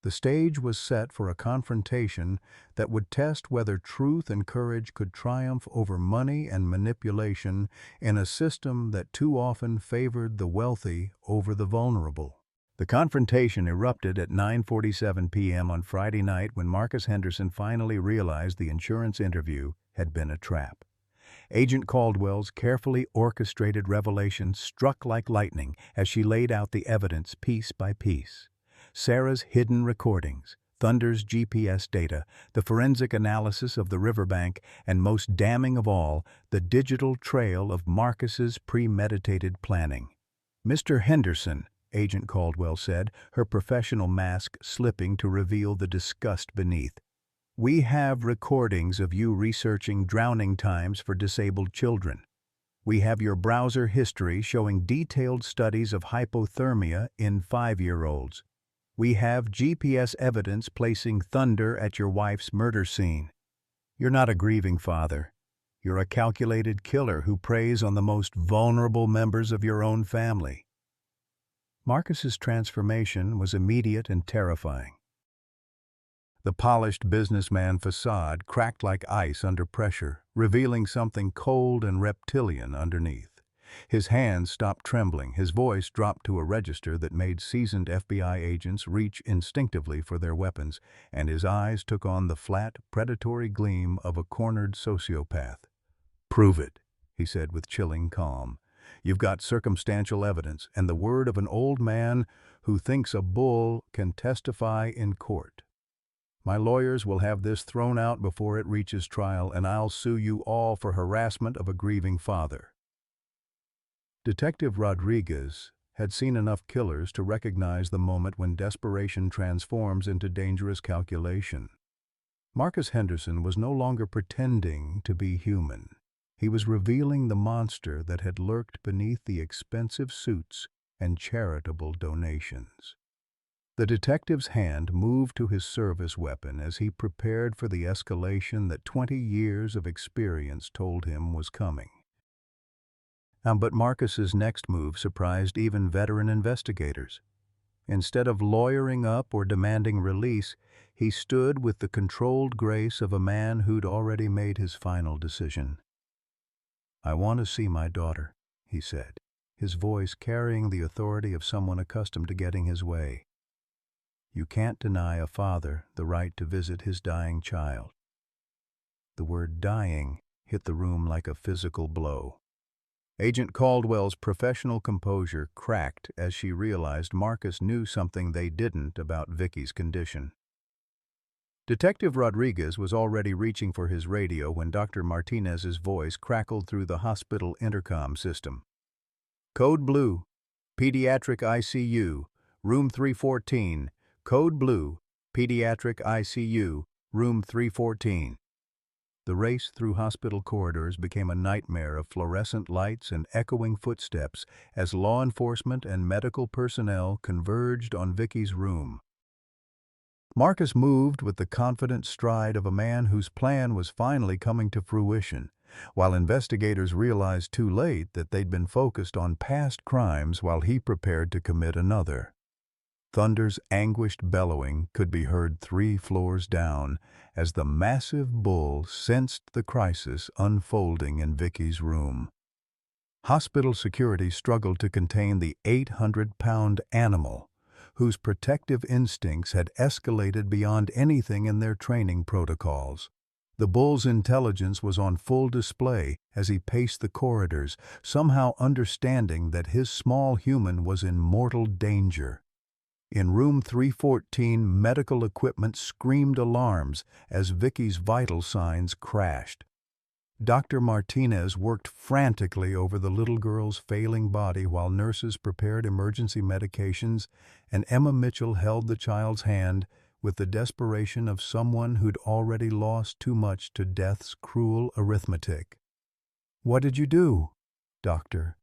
The stage was set for a confrontation that would test whether truth and courage could triumph over money and manipulation in a system that too often favored the wealthy over the vulnerable. The confrontation erupted at 9:47 p.m. on Friday night when Marcus Henderson finally realized the insurance interview had been a trap. Agent Caldwell's carefully orchestrated revelation struck like lightning as she laid out the evidence piece by piece. Sarah's hidden recordings, Thunder's GPS data, the forensic analysis of the riverbank, and most damning of all, the digital trail of Marcus's premeditated planning. "Mr. Henderson," Agent Caldwell said, her professional mask slipping to reveal the disgust beneath, "we have recordings of you researching drowning times for disabled children. We have your browser history showing detailed studies of hypothermia in 5-year-olds. We have GPS evidence placing Thunder at your wife's murder scene. You're not a grieving father. You're a calculated killer who preys on the most vulnerable members of your own family." Marcus's transformation was immediate and terrifying. The polished businessman facade cracked like ice under pressure, revealing something cold and reptilian underneath. His hands stopped trembling, his voice dropped to a register that made seasoned FBI agents reach instinctively for their weapons, and his eyes took on the flat, predatory gleam of a cornered sociopath. "Prove it," he said with chilling calm. "You've got circumstantial evidence, and the word of an old man who thinks a bull can testify in court. My lawyers will have this thrown out before it reaches trial, and I'll sue you all for harassment of a grieving father." Detective Rodriguez had seen enough killers to recognize the moment when desperation transforms into dangerous calculation. Marcus Henderson was no longer pretending to be human. He was revealing the monster that had lurked beneath the expensive suits and charitable donations. The detective's hand moved to his service weapon as he prepared for the escalation that 20 years of experience told him was coming. But Marcus's next move surprised even veteran investigators. Instead of lawyering up or demanding release, he stood with the controlled grace of a man who'd already made his final decision. "I want to see my daughter," he said, his voice carrying the authority of someone accustomed to getting his way. "You can't deny a father the right to visit his dying child." The word dying hit the room like a physical blow. Agent Caldwell's professional composure cracked as she realized Marcus knew something they didn't about Vicky's condition. Detective Rodriguez was already reaching for his radio when Dr. Martinez's voice crackled through the hospital intercom system. "Code Blue, Pediatric ICU, Room 314. Code Blue, Pediatric ICU, Room 314. The race through hospital corridors became a nightmare of fluorescent lights and echoing footsteps as law enforcement and medical personnel converged on Vicky's room. Marcus moved with the confident stride of a man whose plan was finally coming to fruition, while investigators realized too late that they'd been focused on past crimes while he prepared to commit another. Thunder's anguished bellowing could be heard 3 floors down as the massive bull sensed the crisis unfolding in Vicky's room. Hospital security struggled to contain the 800-pound animal, whose protective instincts had escalated beyond anything in their training protocols. The bull's intelligence was on full display as he paced the corridors, somehow understanding that his small human was in mortal danger. In room 314, medical equipment screamed alarms as Vicky's vital signs crashed. Dr. Martinez worked frantically over the little girl's failing body while nurses prepared emergency medications, and Emma Mitchell held the child's hand with the desperation of someone who'd already lost too much to death's cruel arithmetic. "What did you do, doctor?"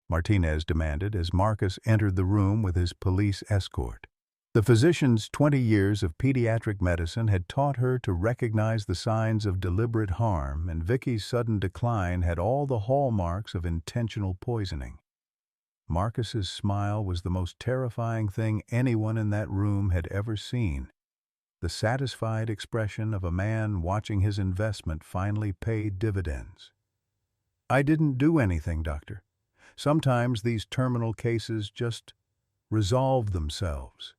Martinez demanded as Marcus entered the room with his police escort. The physician's 20 years of pediatric medicine had taught her to recognize the signs of deliberate harm, and Vicky's sudden decline had all the hallmarks of intentional poisoning. Marcus's smile was the most terrifying thing anyone in that room had ever seen. The satisfied expression of a man watching his investment finally pay dividends. "I didn't do anything, doctor. Sometimes these terminal cases just resolve themselves.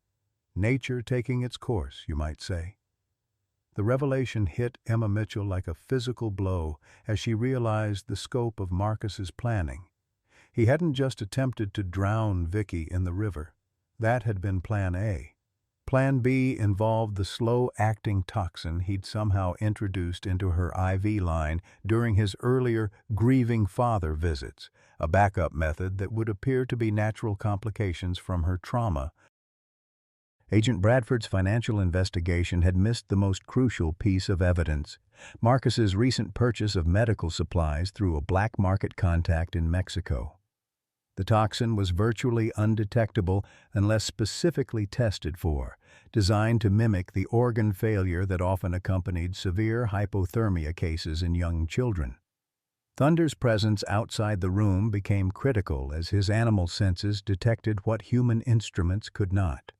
Nature taking its course, you might say." The revelation hit Emma Mitchell like a physical blow as she realized the scope of Marcus's planning. He hadn't just attempted to drown Vicky in the river. That had been Plan A. Plan B involved the slow-acting toxin he'd somehow introduced into her IV line during his earlier grieving father visits, a backup method that would appear to be natural complications from her trauma. Agent Bradford's financial investigation had missed the most crucial piece of evidence: Marcus's recent purchase of medical supplies through a black market contact in Mexico. The toxin was virtually undetectable unless specifically tested for, designed to mimic the organ failure that often accompanied severe hypothermia cases in young children. Thunder's presence outside the room became critical as his animal senses detected what human instruments could not.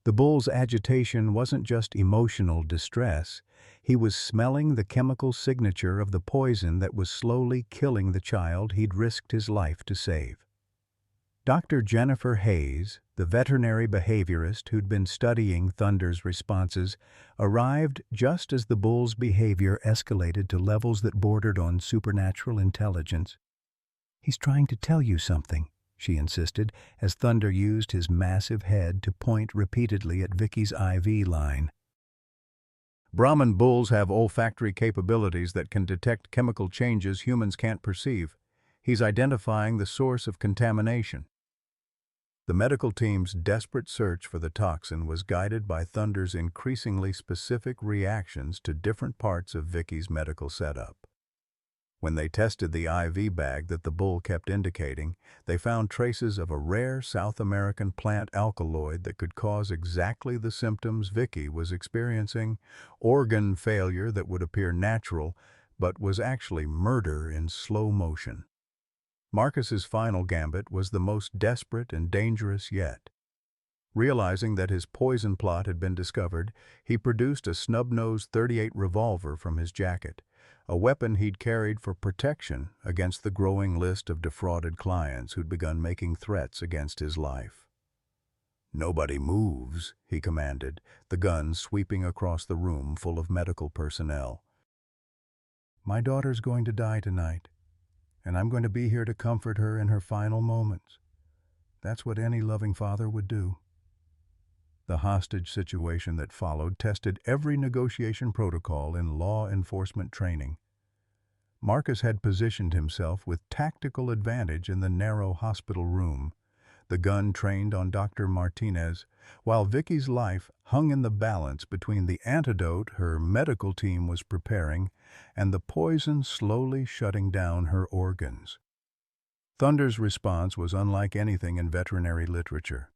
The bull's agitation wasn't just emotional distress. He was smelling the chemical signature of the poison that was slowly killing the child he'd risked his life to save. Dr. Jennifer Hayes, the veterinary behaviorist who'd been studying Thunder's responses, arrived just as the bull's behavior escalated to levels that bordered on supernatural intelligence. "He's trying to tell you something," she insisted, as Thunder used his massive head to point repeatedly at Vicky's IV line. Brahman bulls have olfactory capabilities that can detect chemical changes humans can't perceive. He's identifying the source of contamination. The medical team's desperate search for the toxin was guided by Thunder's increasingly specific reactions to different parts of Vicky's medical setup. When they tested the IV bag that the bull kept indicating, they found traces of a rare South American plant alkaloid that could cause exactly the symptoms Vicky was experiencing: organ failure that would appear natural, but was actually murder in slow motion. Marcus's final gambit was the most desperate and dangerous yet. Realizing that his poison plot had been discovered, he produced a snub-nosed .38 revolver from his jacket, a weapon he'd carried for protection against the growing list of defrauded clients who'd begun making threats against his life. "Nobody moves," he commanded, the gun sweeping across the room full of medical personnel. "My daughter's going to die tonight, and I'm going to be here to comfort her in her final moments. That's what any loving father would do." The hostage situation that followed tested every negotiation protocol in law enforcement training. Marcus had positioned himself with tactical advantage in the narrow hospital room, the gun trained on Dr. Martinez, while Vicky's life hung in the balance between the antidote her medical team was preparing and the poison slowly shutting down her organs. Thunder's response was unlike anything in veterinary literature.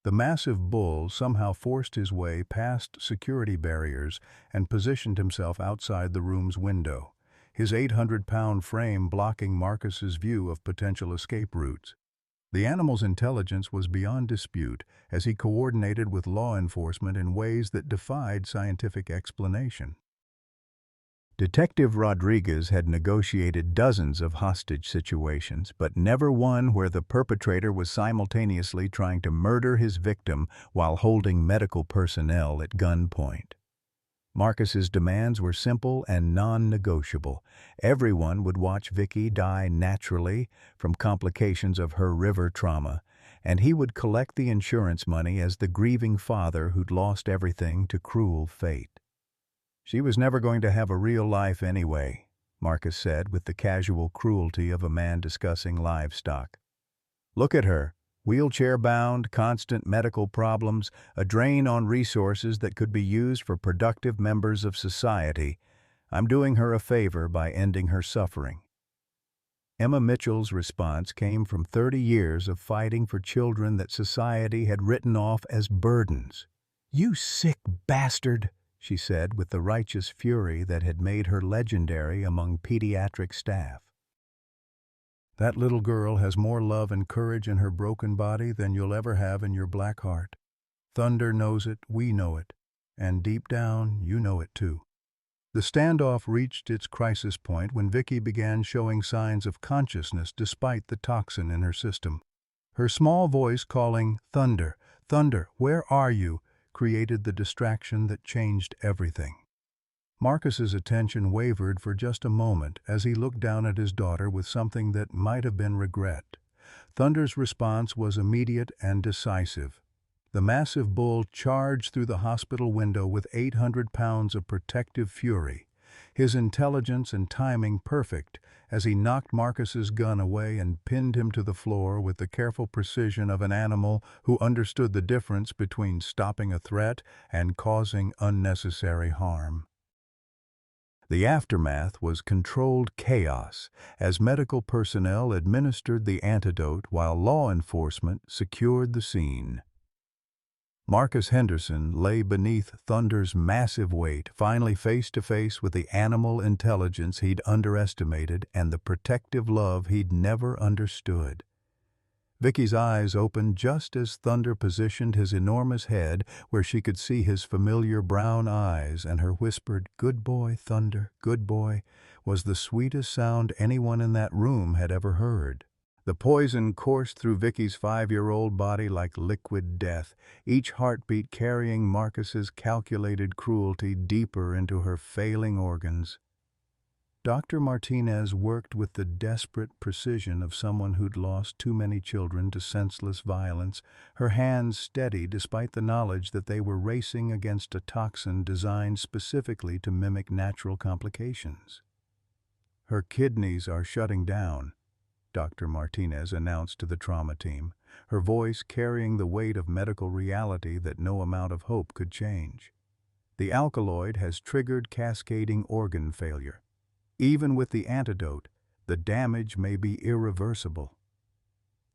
The massive bull somehow forced his way past security barriers and positioned himself outside the room's window, his 800-pound frame blocking Marcus's view of potential escape routes. The animal's intelligence was beyond dispute as he coordinated with law enforcement in ways that defied scientific explanation. Detective Rodriguez had negotiated dozens of hostage situations, but never one where the perpetrator was simultaneously trying to murder his victim while holding medical personnel at gunpoint. Marcus's demands were simple and non-negotiable. Everyone would watch Vicky die naturally from complications of her river trauma, and he would collect the insurance money as the grieving father who'd lost everything to cruel fate. "She was never going to have a real life anyway," Marcus said with the casual cruelty of a man discussing livestock. "Look at her, wheelchair-bound, constant medical problems, a drain on resources that could be used for productive members of society. I'm doing her a favor by ending her suffering." Emma Mitchell's response came from 30 years of fighting for children that society had written off as burdens. "You sick bastard," she said with the righteous fury that had made her legendary among pediatric staff. "That little girl has more love and courage in her broken body than you'll ever have in your black heart. Thunder knows it, we know it, and deep down, you know it too." The standoff reached its crisis point when Vicky began showing signs of consciousness despite the toxin in her system. Her small voice calling, "Thunder, Thunder, where are you?" created the distraction that changed everything. Marcus's attention wavered for just a moment as he looked down at his daughter with something that might have been regret. Thunder's response was immediate and decisive. The massive bull charged through the hospital window with 800 pounds of protective fury, his intelligence and timing perfect as he knocked Marcus's gun away and pinned him to the floor with the careful precision of an animal who understood the difference between stopping a threat and causing unnecessary harm. The aftermath was controlled chaos as medical personnel administered the antidote while law enforcement secured the scene. Marcus Henderson lay beneath Thunder's massive weight, finally face to face with the animal intelligence he'd underestimated and the protective love he'd never understood. Vicky's eyes opened just as Thunder positioned his enormous head where she could see his familiar brown eyes, and her whispered, "Good boy, Thunder, good boy," was the sweetest sound anyone in that room had ever heard. The poison coursed through Vicky's 5-year-old body like liquid death, each heartbeat carrying Marcus's calculated cruelty deeper into her failing organs. Dr. Martinez worked with the desperate precision of someone who'd lost too many children to senseless violence, her hands steady despite the knowledge that they were racing against a toxin designed specifically to mimic natural complications. "Her kidneys are shutting down," Dr. Martinez announced to the trauma team, her voice carrying the weight of medical reality that no amount of hope could change. "The alkaloid has triggered cascading organ failure. Even with the antidote, the damage may be irreversible."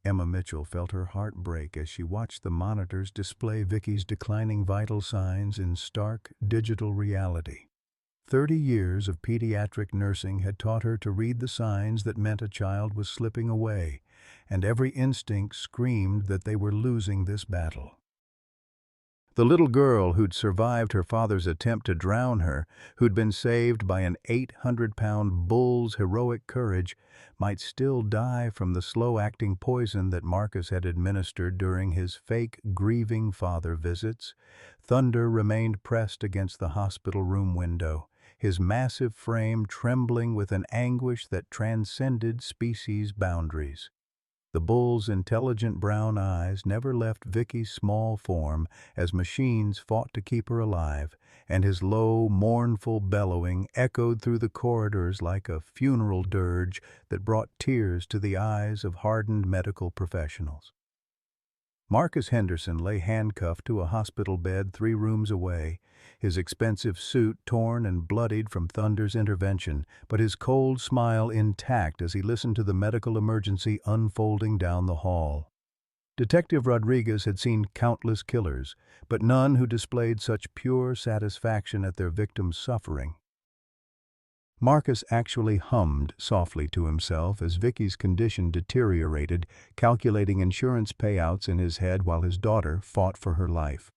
Emma Mitchell felt her heart break as she watched the monitors display Vicky's declining vital signs in stark digital reality. 30 years of pediatric nursing had taught her to read the signs that meant a child was slipping away, and every instinct screamed that they were losing this battle. The little girl who'd survived her father's attempt to drown her, who'd been saved by an 800-pound bull's heroic courage, might still die from the slow-acting poison that Marcus had administered during his fake grieving father visits. Thunder remained pressed against the hospital room window, his massive frame trembling with an anguish that transcended species boundaries. The bull's intelligent brown eyes never left Vicky's small form as machines fought to keep her alive, and his low, mournful bellowing echoed through the corridors like a funeral dirge that brought tears to the eyes of hardened medical professionals. Marcus Henderson lay handcuffed to a hospital bed 3 rooms away, his expensive suit torn and bloodied from Thunder's intervention, but his cold smile intact as he listened to the medical emergency unfolding down the hall. Detective Rodriguez had seen countless killers, but none who displayed such pure satisfaction at their victims' suffering. Marcus actually hummed softly to himself as Vicky's condition deteriorated, calculating insurance payouts in his head while his daughter fought for her life.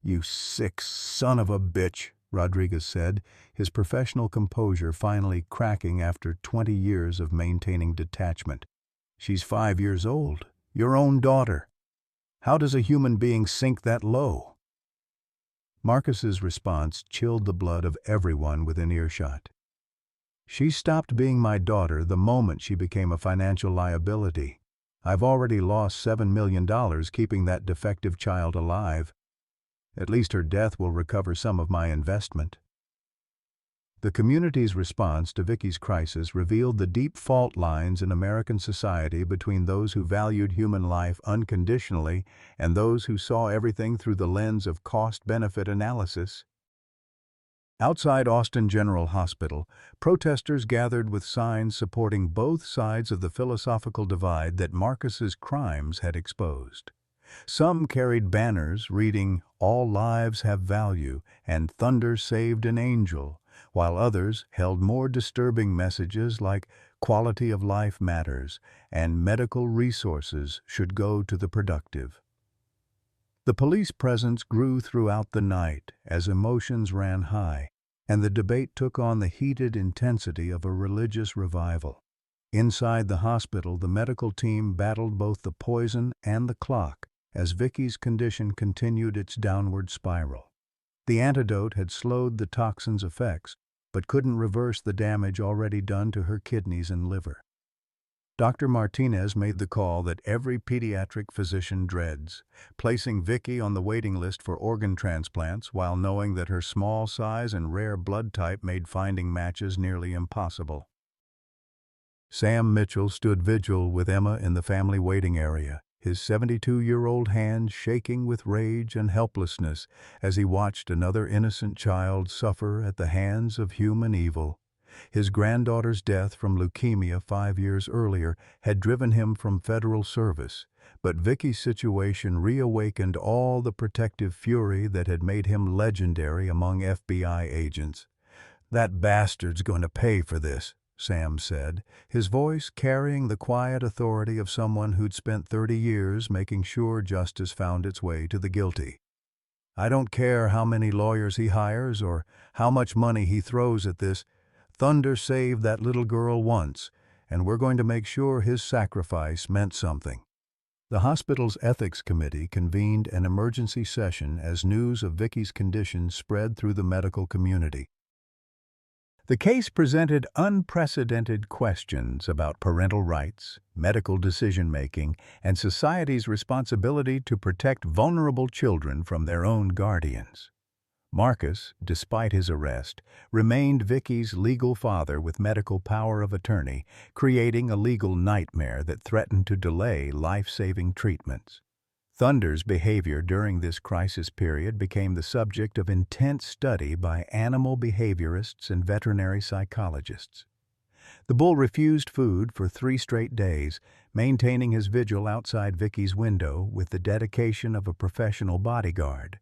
"You sick son of a bitch," Rodriguez said, his professional composure finally cracking after 20 years of maintaining detachment. "She's 5 years old, your own daughter. How does a human being sink that low?" Marcus's response chilled the blood of everyone within earshot. "She stopped being my daughter the moment she became a financial liability. I've already lost $7 million keeping that defective child alive. At least her death will recover some of my investment." The community's response to Vicky's crisis revealed the deep fault lines in American society between those who valued human life unconditionally and those who saw everything through the lens of cost-benefit analysis. Outside Austin General Hospital, protesters gathered with signs supporting both sides of the philosophical divide that Marcus's crimes had exposed. Some carried banners reading, "All lives have value," and "Thunder saved an angel," while others held more disturbing messages like "Quality of life matters," and "Medical resources should go to the productive." The police presence grew throughout the night as emotions ran high, and the debate took on the heated intensity of a religious revival. Inside the hospital, the medical team battled both the poison and the clock as Vicky's condition continued its downward spiral. The antidote had slowed the toxin's effects, but couldn't reverse the damage already done to her kidneys and liver. Dr. Martinez made the call that every pediatric physician dreads, placing Vicky on the waiting list for organ transplants while knowing that her small size and rare blood type made finding matches nearly impossible. Sam Mitchell stood vigil with Emma in the family waiting area, his 72-year-old hands shaking with rage and helplessness as he watched another innocent child suffer at the hands of human evil. His granddaughter's death from leukemia 5 years earlier had driven him from federal service, but Vicky's situation reawakened all the protective fury that had made him legendary among FBI agents. "That bastard's going to pay for this," Sam said, his voice carrying the quiet authority of someone who'd spent 30 years making sure justice found its way to the guilty. I don't care how many lawyers he hires or how much money he throws at this. Thunder saved that little girl once, and we're going to make sure his sacrifice meant something. The hospital's ethics committee convened an emergency session as news of Vicky's condition spread through the medical community. The case presented unprecedented questions about parental rights, medical decision-making, and society's responsibility to protect vulnerable children from their own guardians. Marcus, despite his arrest, remained Vicky's legal father with medical power of attorney, creating a legal nightmare that threatened to delay life-saving treatments. Thunder's behavior during this crisis period became the subject of intense study by animal behaviorists and veterinary psychologists. The bull refused food for 3 straight days, maintaining his vigil outside Vicky's window with the dedication of a professional bodyguard.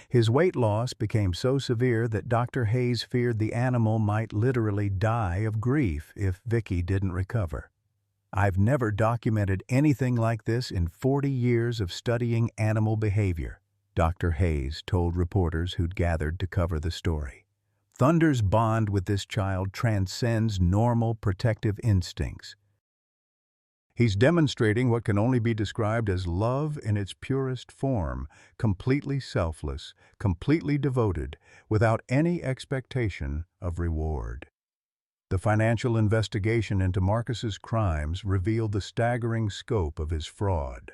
His weight loss became so severe that Dr. Hayes feared the animal might literally die of grief if Vicky didn't recover. I've never documented anything like this in 40 years of studying animal behavior, Dr. Hayes told reporters who'd gathered to cover the story. Thunder's bond with this child transcends normal protective instincts. He's demonstrating what can only be described as love in its purest form, completely selfless, completely devoted, without any expectation of reward. The financial investigation into Marcus's crimes revealed the staggering scope of his fraud.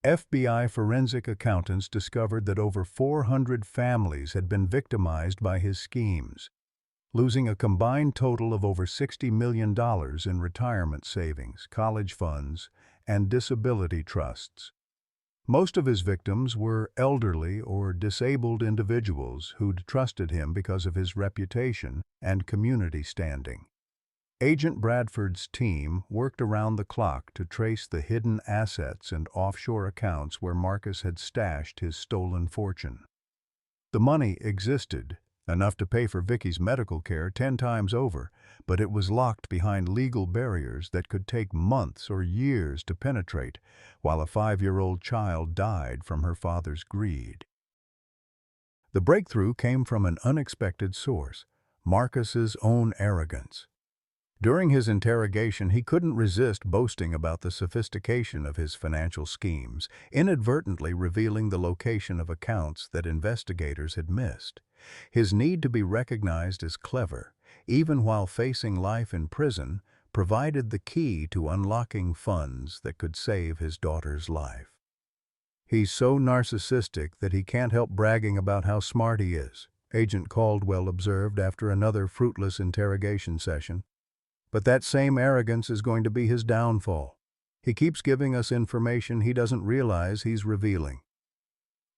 FBI forensic accountants discovered that over 400 families had been victimized by his schemes, losing a combined total of over $60 million in retirement savings, college funds, and disability trusts. Most of his victims were elderly or disabled individuals who'd trusted him because of his reputation and community standing. Agent Bradford's team worked around the clock to trace the hidden assets and offshore accounts where Marcus had stashed his stolen fortune. The money existed, enough to pay for Vicky's medical care 10 times over, but it was locked behind legal barriers that could take months or years to penetrate, while a 5-year-old child died from her father's greed. The breakthrough came from an unexpected source, Marcus's own arrogance. During his interrogation, he couldn't resist boasting about the sophistication of his financial schemes, inadvertently revealing the location of accounts that investigators had missed. His need to be recognized as clever, even while facing life in prison, provided the key to unlocking funds that could save his daughter's life. He's so narcissistic that he can't help bragging about how smart he is, Agent Caldwell observed after another fruitless interrogation session. But that same arrogance is going to be his downfall. He keeps giving us information he doesn't realize he's revealing.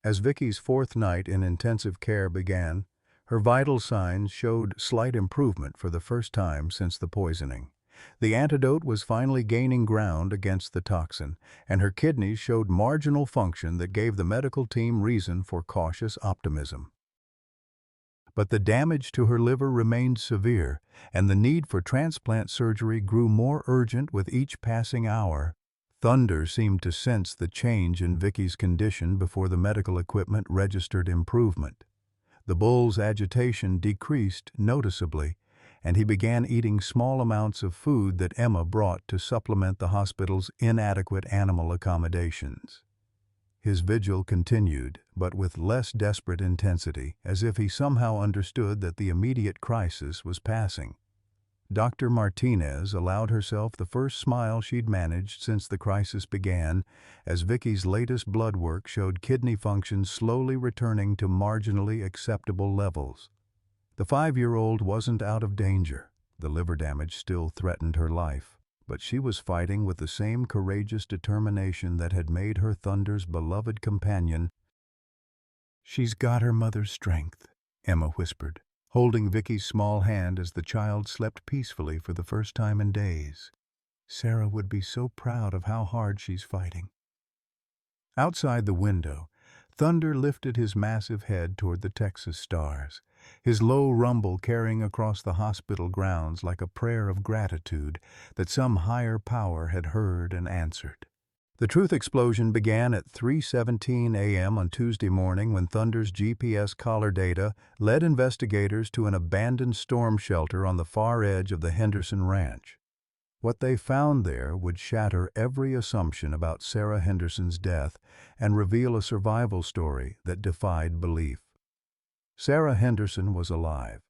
As Vicky's 4th night in intensive care began, her vital signs showed slight improvement for the first time since the poisoning. The antidote was finally gaining ground against the toxin, and her kidneys showed marginal function that gave the medical team reason for cautious optimism. But the damage to her liver remained severe, and the need for transplant surgery grew more urgent with each passing hour. Thunder seemed to sense the change in Vicky's condition before the medical equipment registered improvement. The bull's agitation decreased noticeably, and he began eating small amounts of food that Emma brought to supplement the hospital's inadequate animal accommodations. His vigil continued, but with less desperate intensity, as if he somehow understood that the immediate crisis was passing. Dr. Martinez allowed herself the first smile she'd managed since the crisis began, as Vicky's latest blood work showed kidney function slowly returning to marginally acceptable levels. The 5-year-old wasn't out of danger. The liver damage still threatened her life, but she was fighting with the same courageous determination that had made her Thunder's beloved companion. "She's got her mother's strength," Emma whispered, holding Vicky's small hand as the child slept peacefully for the first time in days. "Sarah would be so proud of how hard she's fighting." Outside the window, Thunder lifted his massive head toward the Texas stars. his low rumble carrying across the hospital grounds like a prayer of gratitude that some higher power had heard and answered. The truth explosion began at 3:17 a.m. on Tuesday morning when Thunder's GPS collar data led investigators to an abandoned storm shelter on the far edge of the Henderson Ranch. What they found there would shatter every assumption about Sarah Henderson's death and reveal a survival story that defied belief. Sarah Henderson was alive.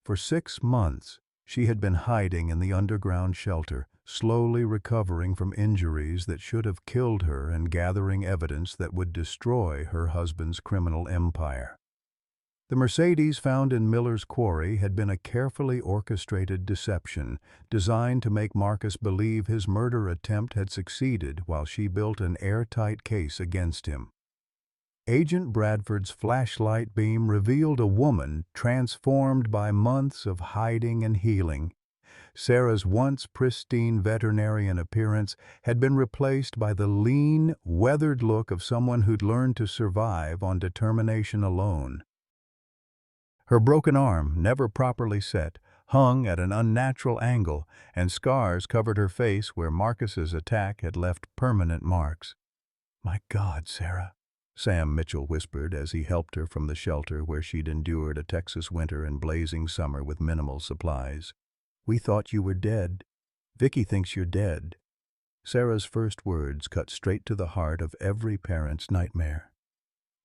For 6 months, she had been hiding in the underground shelter, slowly recovering from injuries that should have killed her and gathering evidence that would destroy her husband's criminal empire. The Mercedes found in Miller's quarry had been a carefully orchestrated deception designed to make Marcus believe his murder attempt had succeeded while she built an airtight case against him. Agent Bradford's flashlight beam revealed a woman transformed by months of hiding and healing. Sarah's once pristine veterinarian appearance had been replaced by the lean, weathered look of someone who'd learned to survive on determination alone. Her broken arm, never properly set, hung at an unnatural angle, and scars covered her face where Marcus's attack had left permanent marks. "My God, Sarah," Sam Mitchell whispered as he helped her from the shelter where she'd endured a Texas winter and blazing summer with minimal supplies. "We thought you were dead. Vicky thinks you're dead." Sarah's first words cut straight to the heart of every parent's nightmare.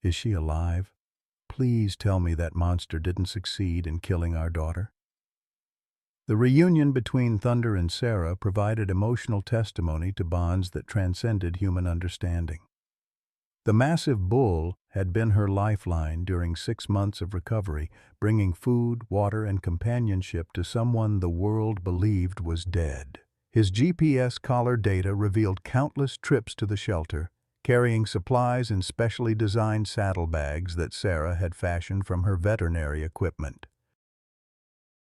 "Is she alive? Please tell me that monster didn't succeed in killing our daughter." The reunion between Thunder and Sarah provided emotional testimony to bonds that transcended human understanding. The massive bull had been her lifeline during 6 months of recovery, bringing food, water, and companionship to someone the world believed was dead. His GPS collar data revealed countless trips to the shelter, carrying supplies in specially designed saddlebags that Sarah had fashioned from her veterinary equipment.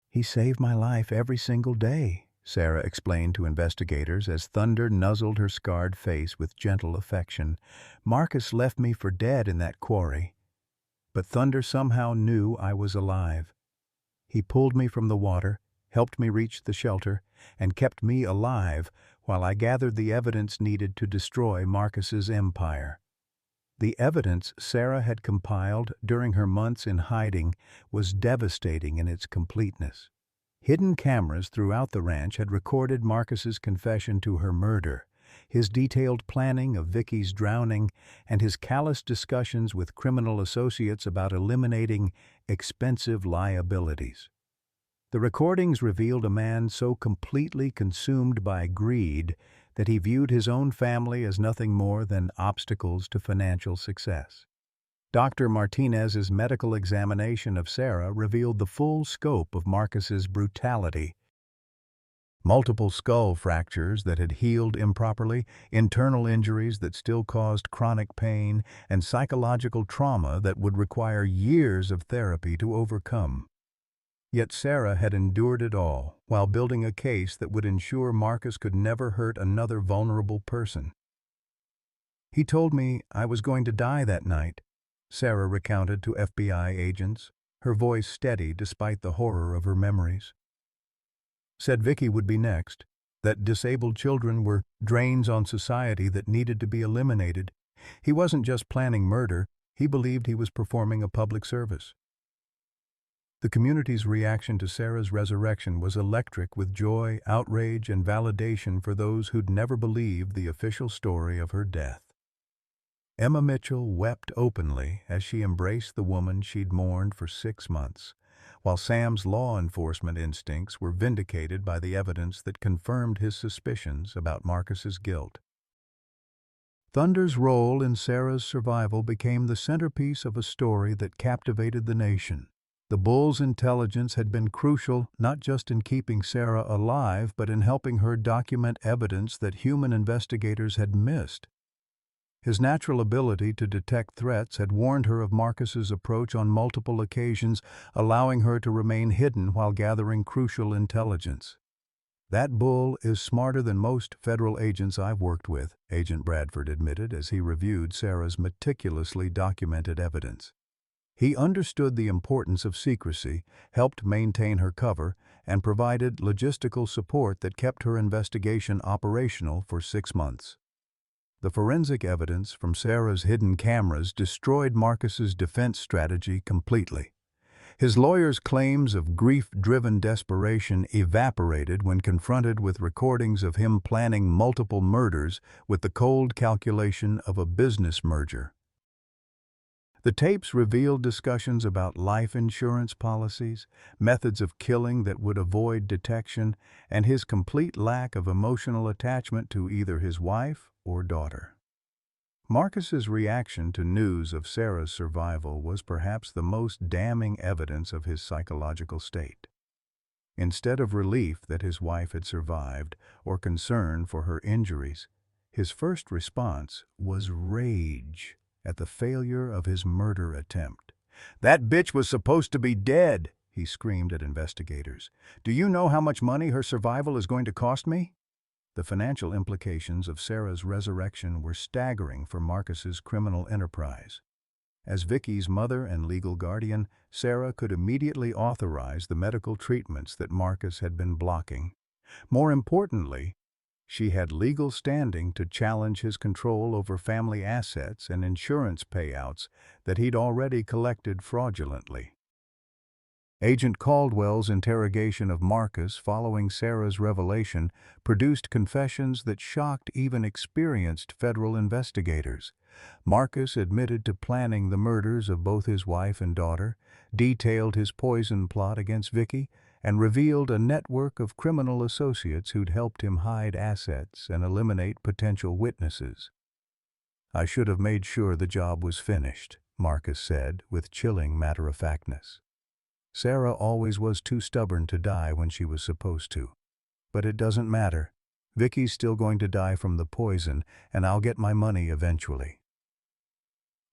"He saved my life every single day," Sarah explained to investigators as Thunder nuzzled her scarred face with gentle affection. "Marcus left me for dead in that quarry, but Thunder somehow knew I was alive. He pulled me from the water, helped me reach the shelter, and kept me alive while I gathered the evidence needed to destroy Marcus's empire." The evidence Sarah had compiled during her months in hiding was devastating in its completeness. Hidden cameras throughout the ranch had recorded Marcus's confession to her murder, his detailed planning of Vicky's drowning, and his callous discussions with criminal associates about eliminating expensive liabilities. The recordings revealed a man so completely consumed by greed that he viewed his own family as nothing more than obstacles to financial success. Dr. Martinez's medical examination of Sarah revealed the full scope of Marcus's brutality. Multiple skull fractures that had healed improperly, internal injuries that still caused chronic pain, and psychological trauma that would require years of therapy to overcome. Yet Sarah had endured it all, while building a case that would ensure Marcus could never hurt another vulnerable person. "He told me I was going to die that night," Sarah recounted to FBI agents, her voice steady despite the horror of her memories. "Said Vicky would be next, that disabled children were drains on society that needed to be eliminated. He wasn't just planning murder, he believed he was performing a public service." The community's reaction to Sarah's resurrection was electric with joy, outrage, and validation for those who'd never believed the official story of her death. Emma Mitchell wept openly as she embraced the woman she'd mourned for 6 months, while Sam's law enforcement instincts were vindicated by the evidence that confirmed his suspicions about Marcus's guilt. Thunder's role in Sarah's survival became the centerpiece of a story that captivated the nation. The bull's intelligence had been crucial not just in keeping Sarah alive, but in helping her document evidence that human investigators had missed. His natural ability to detect threats had warned her of Marcus's approach on multiple occasions, allowing her to remain hidden while gathering crucial intelligence. "That bull is smarter than most federal agents I've worked with," Agent Bradford admitted as he reviewed Sarah's meticulously documented evidence. He understood the importance of secrecy, helped maintain her cover, and provided logistical support that kept her investigation operational for 6 months. The forensic evidence from Sarah's hidden cameras destroyed Marcus's defense strategy completely. His lawyer's claims of grief-driven desperation evaporated when confronted with recordings of him planning multiple murders with the cold calculation of a business merger. The tapes revealed discussions about life insurance policies, methods of killing that would avoid detection, and his complete lack of emotional attachment to either his wife or daughter. Marcus's reaction to news of Sarah's survival was perhaps the most damning evidence of his psychological state. Instead of relief that his wife had survived or concern for her injuries, his first response was rage at the failure of his murder attempt. "That bitch was supposed to be dead," he screamed at investigators. "Do you know how much money her survival is going to cost me?" The financial implications of Sarah's resurrection were staggering for Marcus's criminal enterprise. As Vicky's mother and legal guardian, Sarah could immediately authorize the medical treatments that Marcus had been blocking. More importantly, she had legal standing to challenge his control over family assets and insurance payouts that he'd already collected fraudulently. Agent Caldwell's interrogation of Marcus following Sarah's revelation produced confessions that shocked even experienced federal investigators. Marcus admitted to planning the murders of both his wife and daughter, detailed his poison plot against Vicky, and revealed a network of criminal associates who'd helped him hide assets and eliminate potential witnesses. "I should have made sure the job was finished," Marcus said with chilling matter-of-factness. "Sarah always was too stubborn to die when she was supposed to. But it doesn't matter. Vicky's still going to die from the poison, and I'll get my money eventually."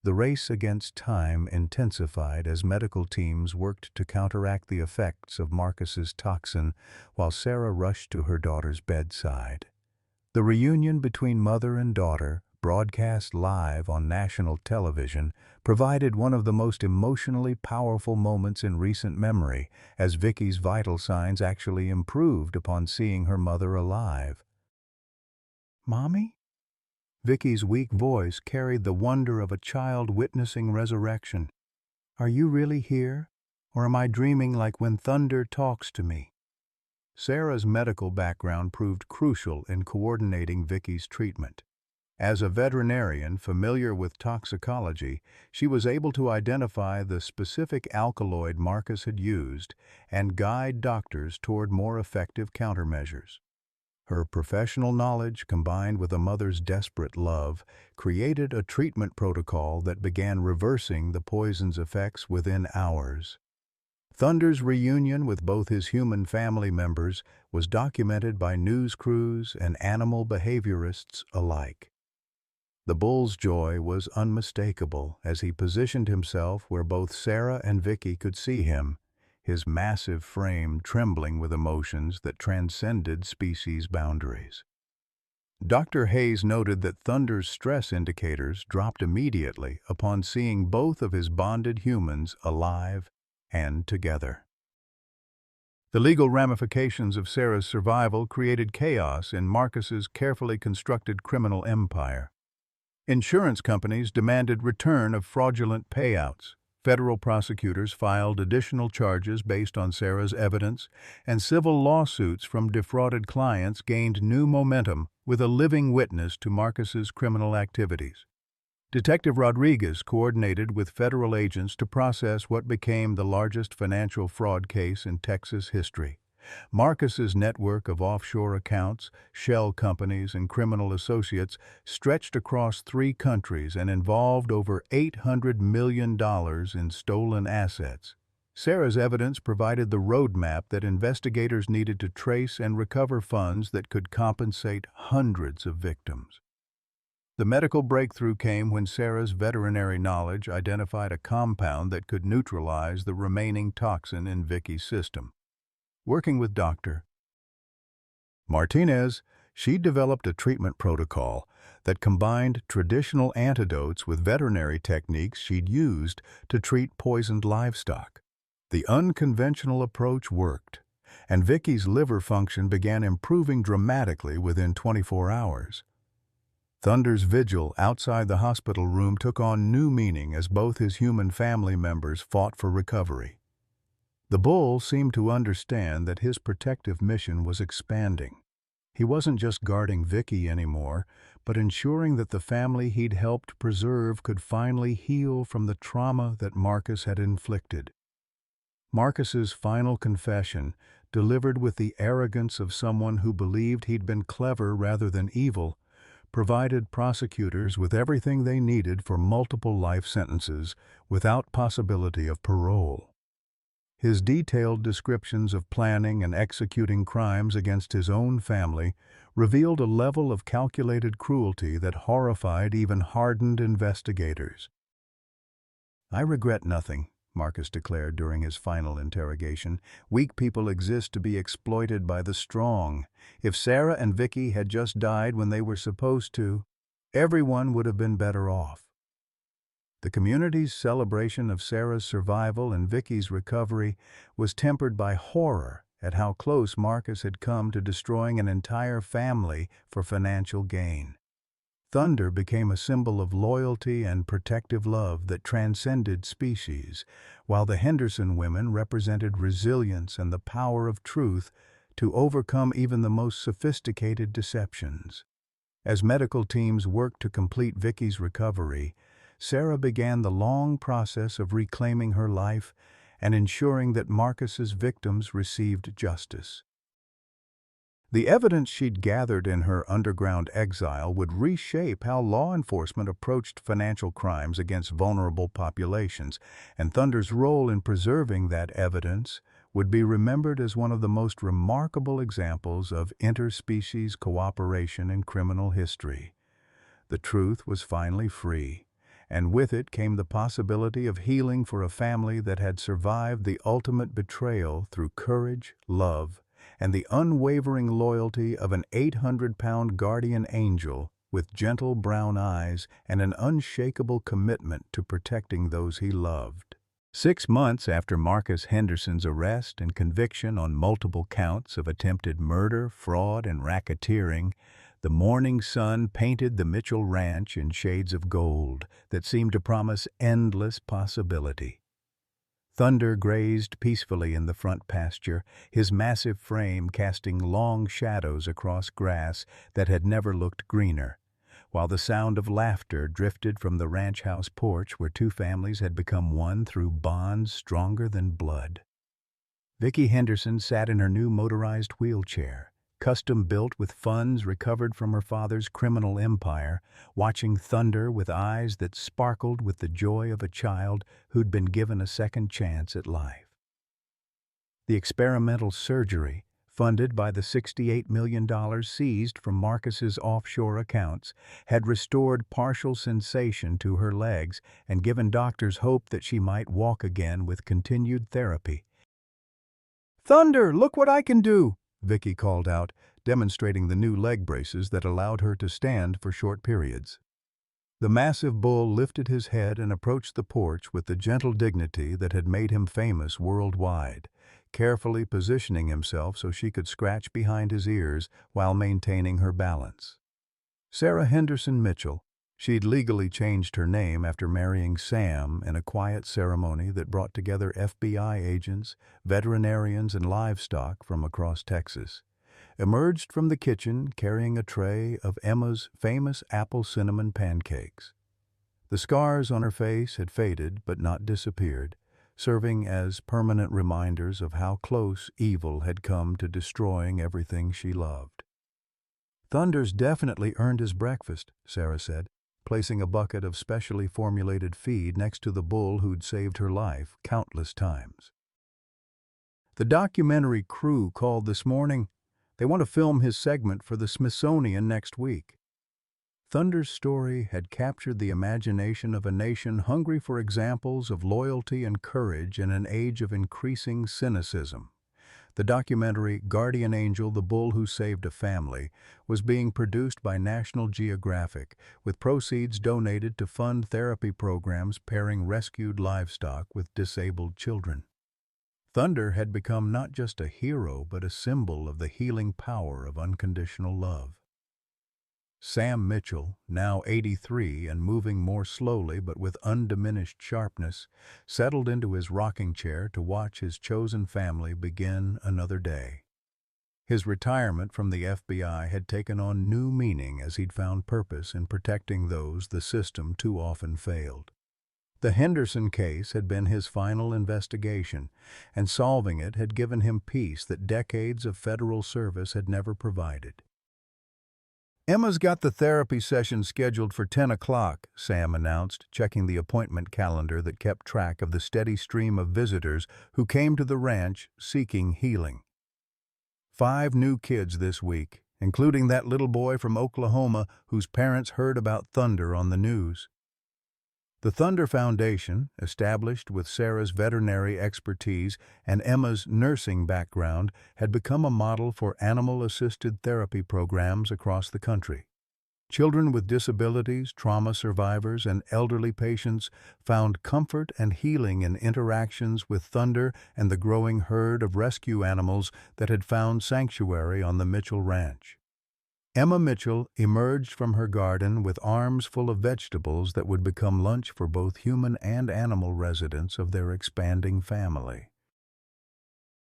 The race against time intensified as medical teams worked to counteract the effects of Marcus's toxin while Sarah rushed to her daughter's bedside. The reunion between mother and daughter, broadcast live on national television, provided one of the most emotionally powerful moments in recent memory, as Vicky's vital signs actually improved upon seeing her mother alive. "Mommy?" Vicky's weak voice carried the wonder of a child witnessing resurrection. "Are you really here, or am I dreaming like when thunder talks to me?" Sarah's medical background proved crucial in coordinating Vicky's treatment. As a veterinarian familiar with toxicology, she was able to identify the specific alkaloid Marcus had used and guide doctors toward more effective countermeasures. Her professional knowledge, combined with a mother's desperate love, created a treatment protocol that began reversing the poison's effects within hours. Thunder's reunion with both his human family members was documented by news crews and animal behaviorists alike. The bull's joy was unmistakable as he positioned himself where both Sarah and Vicky could see him, his massive frame trembling with emotions that transcended species boundaries. Dr. Hayes noted that Thunder's stress indicators dropped immediately upon seeing both of his bonded humans alive and together. The legal ramifications of Sarah's survival created chaos in Marcus's carefully constructed criminal empire. Insurance companies demanded return of fraudulent payouts. Federal prosecutors filed additional charges based on Sarah's evidence, and civil lawsuits from defrauded clients gained new momentum with a living witness to Marcus's criminal activities. Detective Rodriguez coordinated with federal agents to process what became the largest financial fraud case in Texas history. Marcus's network of offshore accounts, shell companies, and criminal associates stretched across 3 countries and involved over $800 million in stolen assets. Sarah's evidence provided the roadmap that investigators needed to trace and recover funds that could compensate hundreds of victims. The medical breakthrough came when Sarah's veterinary knowledge identified a compound that could neutralize the remaining toxin in Vicky's system. Working with Dr. Martinez, She developed a treatment protocol that combined traditional antidotes with veterinary techniques she'd used to treat poisoned livestock. The unconventional approach worked, and Vicky's liver function began improving dramatically within 24 hours. Thunder's vigil outside the hospital room took on new meaning as both his human family members fought for recovery. The bull seemed to understand that his protective mission was expanding. He wasn't just guarding Vicky anymore, but ensuring that the family he'd helped preserve could finally heal from the trauma that Marcus had inflicted. Marcus's final confession, delivered with the arrogance of someone who believed he'd been clever rather than evil, provided prosecutors with everything they needed for multiple life sentences without possibility of parole. His detailed descriptions of planning and executing crimes against his own family revealed a level of calculated cruelty that horrified even hardened investigators. "I regret nothing," Marcus declared during his final interrogation. "Weak people exist to be exploited by the strong. If Sarah and Vicky had just died when they were supposed to, everyone would have been better off." The community's celebration of Sarah's survival and Vicky's recovery was tempered by horror at how close Marcus had come to destroying an entire family for financial gain. Thunder became a symbol of loyalty and protective love that transcended species, while the Henderson women represented resilience and the power of truth to overcome even the most sophisticated deceptions. As medical teams worked to complete Vicky's recovery, Sarah began the long process of reclaiming her life and ensuring that Marcus's victims received justice. The evidence she'd gathered in her underground exile would reshape how law enforcement approached financial crimes against vulnerable populations, and Thunder's role in preserving that evidence would be remembered as one of the most remarkable examples of interspecies cooperation in criminal history. The truth was finally free, and with it came the possibility of healing for a family that had survived the ultimate betrayal through courage, love, and the unwavering loyalty of an 800-pound guardian angel with gentle brown eyes and an unshakable commitment to protecting those he loved. 6 months after Marcus Henderson's arrest and conviction on multiple counts of attempted murder, fraud, and racketeering, the morning sun painted the Mitchell Ranch in shades of gold that seemed to promise endless possibility. Thunder grazed peacefully in the front pasture, his massive frame casting long shadows across grass that had never looked greener, while the sound of laughter drifted from the ranch house porch where two families had become one through bonds stronger than blood. Vicky Henderson sat in her new motorized wheelchair, custom-built with funds recovered from her father's criminal empire, watching Thunder with eyes that sparkled with the joy of a child who'd been given a second chance at life. The experimental surgery, funded by the $68 million seized from Marcus's offshore accounts, had restored partial sensation to her legs and given doctors hope that she might walk again with continued therapy. "Thunder, look what I can do!" Vicky called out, demonstrating the new leg braces that allowed her to stand for short periods. The massive bull lifted his head and approached the porch with the gentle dignity that had made him famous worldwide, carefully positioning himself so she could scratch behind his ears while maintaining her balance. Sarah Henderson Mitchell, she'd legally changed her name after marrying Sam in a quiet ceremony that brought together FBI agents, veterinarians, and livestock from across Texas, emerged from the kitchen carrying a tray of Emma's famous apple cinnamon pancakes. The scars on her face had faded but not disappeared, serving as permanent reminders of how close evil had come to destroying everything she loved. "Thunder's definitely earned his breakfast," Sarah said, placing a bucket of specially formulated feed next to the bull who'd saved her life countless times. "The documentary crew called this morning. They want to film his segment for the Smithsonian next week." Thunder's story had captured the imagination of a nation hungry for examples of loyalty and courage in an age of increasing cynicism. The documentary Guardian Angel, the Bull Who Saved a Family was being produced by National Geographic, with proceeds donated to fund therapy programs pairing rescued livestock with disabled children. Thunder had become not just a hero but a symbol of the healing power of unconditional love. Sam Mitchell, now 83 and moving more slowly but with undiminished sharpness, settled into his rocking chair to watch his chosen family begin another day. His retirement from the FBI had taken on new meaning as he'd found purpose in protecting those the system too often failed. The Henderson case had been his final investigation, and solving it had given him peace that decades of federal service had never provided. "Emma's got the therapy session scheduled for 10 o'clock, Sam announced, checking the appointment calendar that kept track of the steady stream of visitors who came to the ranch seeking healing. 5 new kids this week, including that little boy from Oklahoma whose parents heard about Thunder on the news. The Thunder Foundation, established with Sarah's veterinary expertise and Emma's nursing background, had become a model for animal-assisted therapy programs across the country. Children with disabilities, trauma survivors, and elderly patients found comfort and healing in interactions with Thunder and the growing herd of rescue animals that had found sanctuary on the Mitchell Ranch. Emma Mitchell emerged from her garden with arms full of vegetables that would become lunch for both human and animal residents of their expanding family.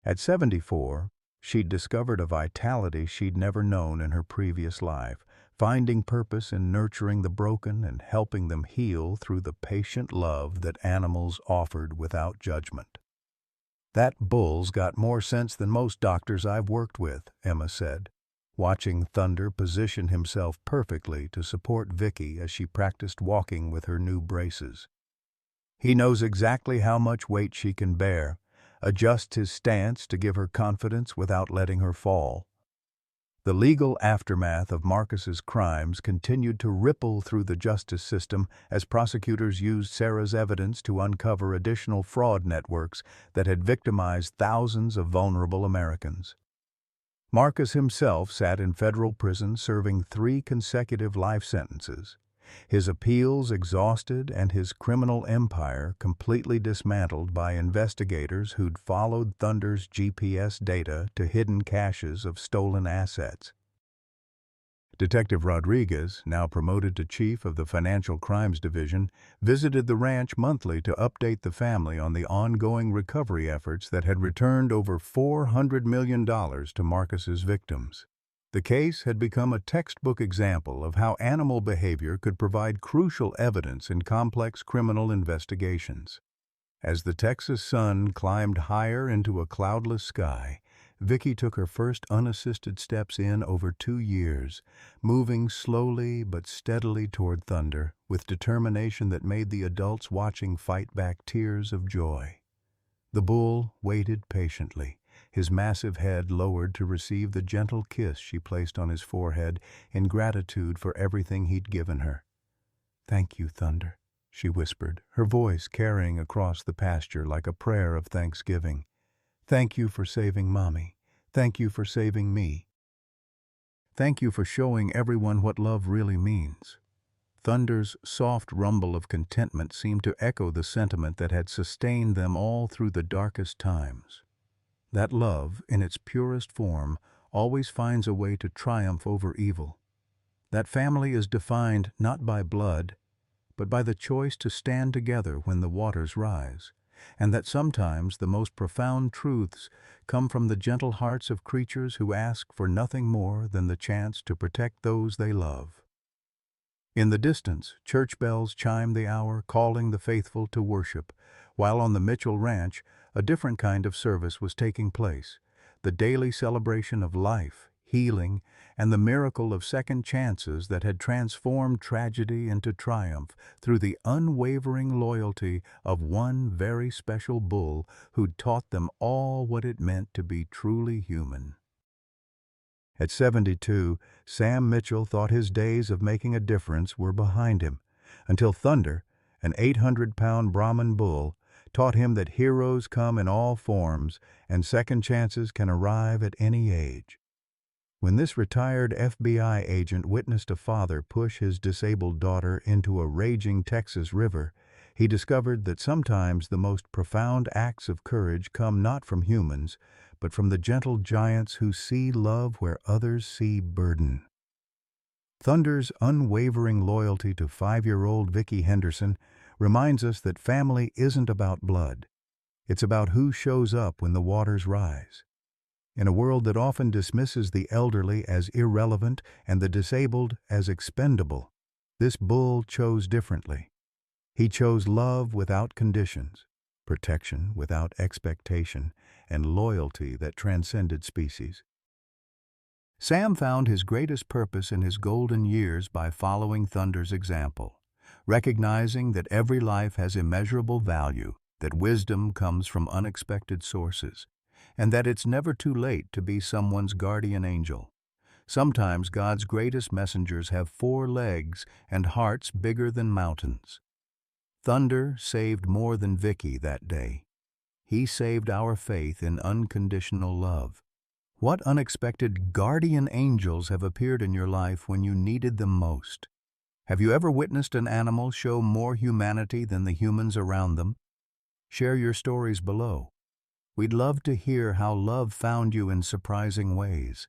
At 74, she'd discovered a vitality she'd never known in her previous life, finding purpose in nurturing the broken and helping them heal through the patient love that animals offered without judgment. "That bull's got more sense than most doctors I've worked with," Emma said, watching Thunder position himself perfectly to support Vicky as she practiced walking with her new braces. "He knows exactly how much weight she can bear, adjusts his stance to give her confidence without letting her fall." The legal aftermath of Marcus's crimes continued to ripple through the justice system as prosecutors used Sarah's evidence to uncover additional fraud networks that had victimized thousands of vulnerable Americans. Marcus himself sat in federal prison serving 3 consecutive life sentences, his appeals exhausted and his criminal empire completely dismantled by investigators who'd followed Thunder's GPS data to hidden caches of stolen assets. Detective Rodriguez, now promoted to chief of the Financial Crimes Division, visited the ranch monthly to update the family on the ongoing recovery efforts that had returned over $400 million to Marcus's victims. The case had become a textbook example of how animal behavior could provide crucial evidence in complex criminal investigations. As the Texas sun climbed higher into a cloudless sky, Vicky took her first unassisted steps in over 2 years, moving slowly but steadily toward Thunder, with determination that made the adults watching fight back tears of joy. The bull waited patiently, his massive head lowered to receive the gentle kiss she placed on his forehead in gratitude for everything he'd given her. "Thank you, Thunder," she whispered, her voice carrying across the pasture like a prayer of thanksgiving. "Thank you for saving Mommy. Thank you for saving me. Thank you for showing everyone what love really means." Thunder's soft rumble of contentment seemed to echo the sentiment that had sustained them all through the darkest times. That love, in its purest form, always finds a way to triumph over evil. That family is defined not by blood, but by the choice to stand together when the waters rise, and that sometimes the most profound truths come from the gentle hearts of creatures who ask for nothing more than the chance to protect those they love. In the distance, church bells chimed the hour, calling the faithful to worship, while on the Mitchell Ranch, a different kind of service was taking place, the daily celebration of life, healing, and the miracle of second chances that had transformed tragedy into triumph through the unwavering loyalty of one very special bull who'd taught them all what it meant to be truly human. At 72, Sam Mitchell thought his days of making a difference were behind him, until Thunder, an 800-pound Brahman bull, taught him that heroes come in all forms and second chances can arrive at any age. When this retired FBI agent witnessed a father push his disabled daughter into a raging Texas river, he discovered that sometimes the most profound acts of courage come not from humans, but from the gentle giants who see love where others see burden. Thunder's unwavering loyalty to 5-year-old Vicky Henderson reminds us that family isn't about blood. It's about who shows up when the waters rise. In a world that often dismisses the elderly as irrelevant and the disabled as expendable, this bull chose differently. He chose love without conditions, protection without expectation, and loyalty that transcended species. Sam found his greatest purpose in his golden years by following Thunder's example, recognizing that every life has immeasurable value, that wisdom comes from unexpected sources, and that it's never too late to be someone's guardian angel. Sometimes God's greatest messengers have 4 legs and hearts bigger than mountains. Thunder saved more than Vicky that day. He saved our faith in unconditional love. What unexpected guardian angels have appeared in your life when you needed them most? Have you ever witnessed an animal show more humanity than the humans around them? Share your stories below. We'd love to hear how love found you in surprising ways.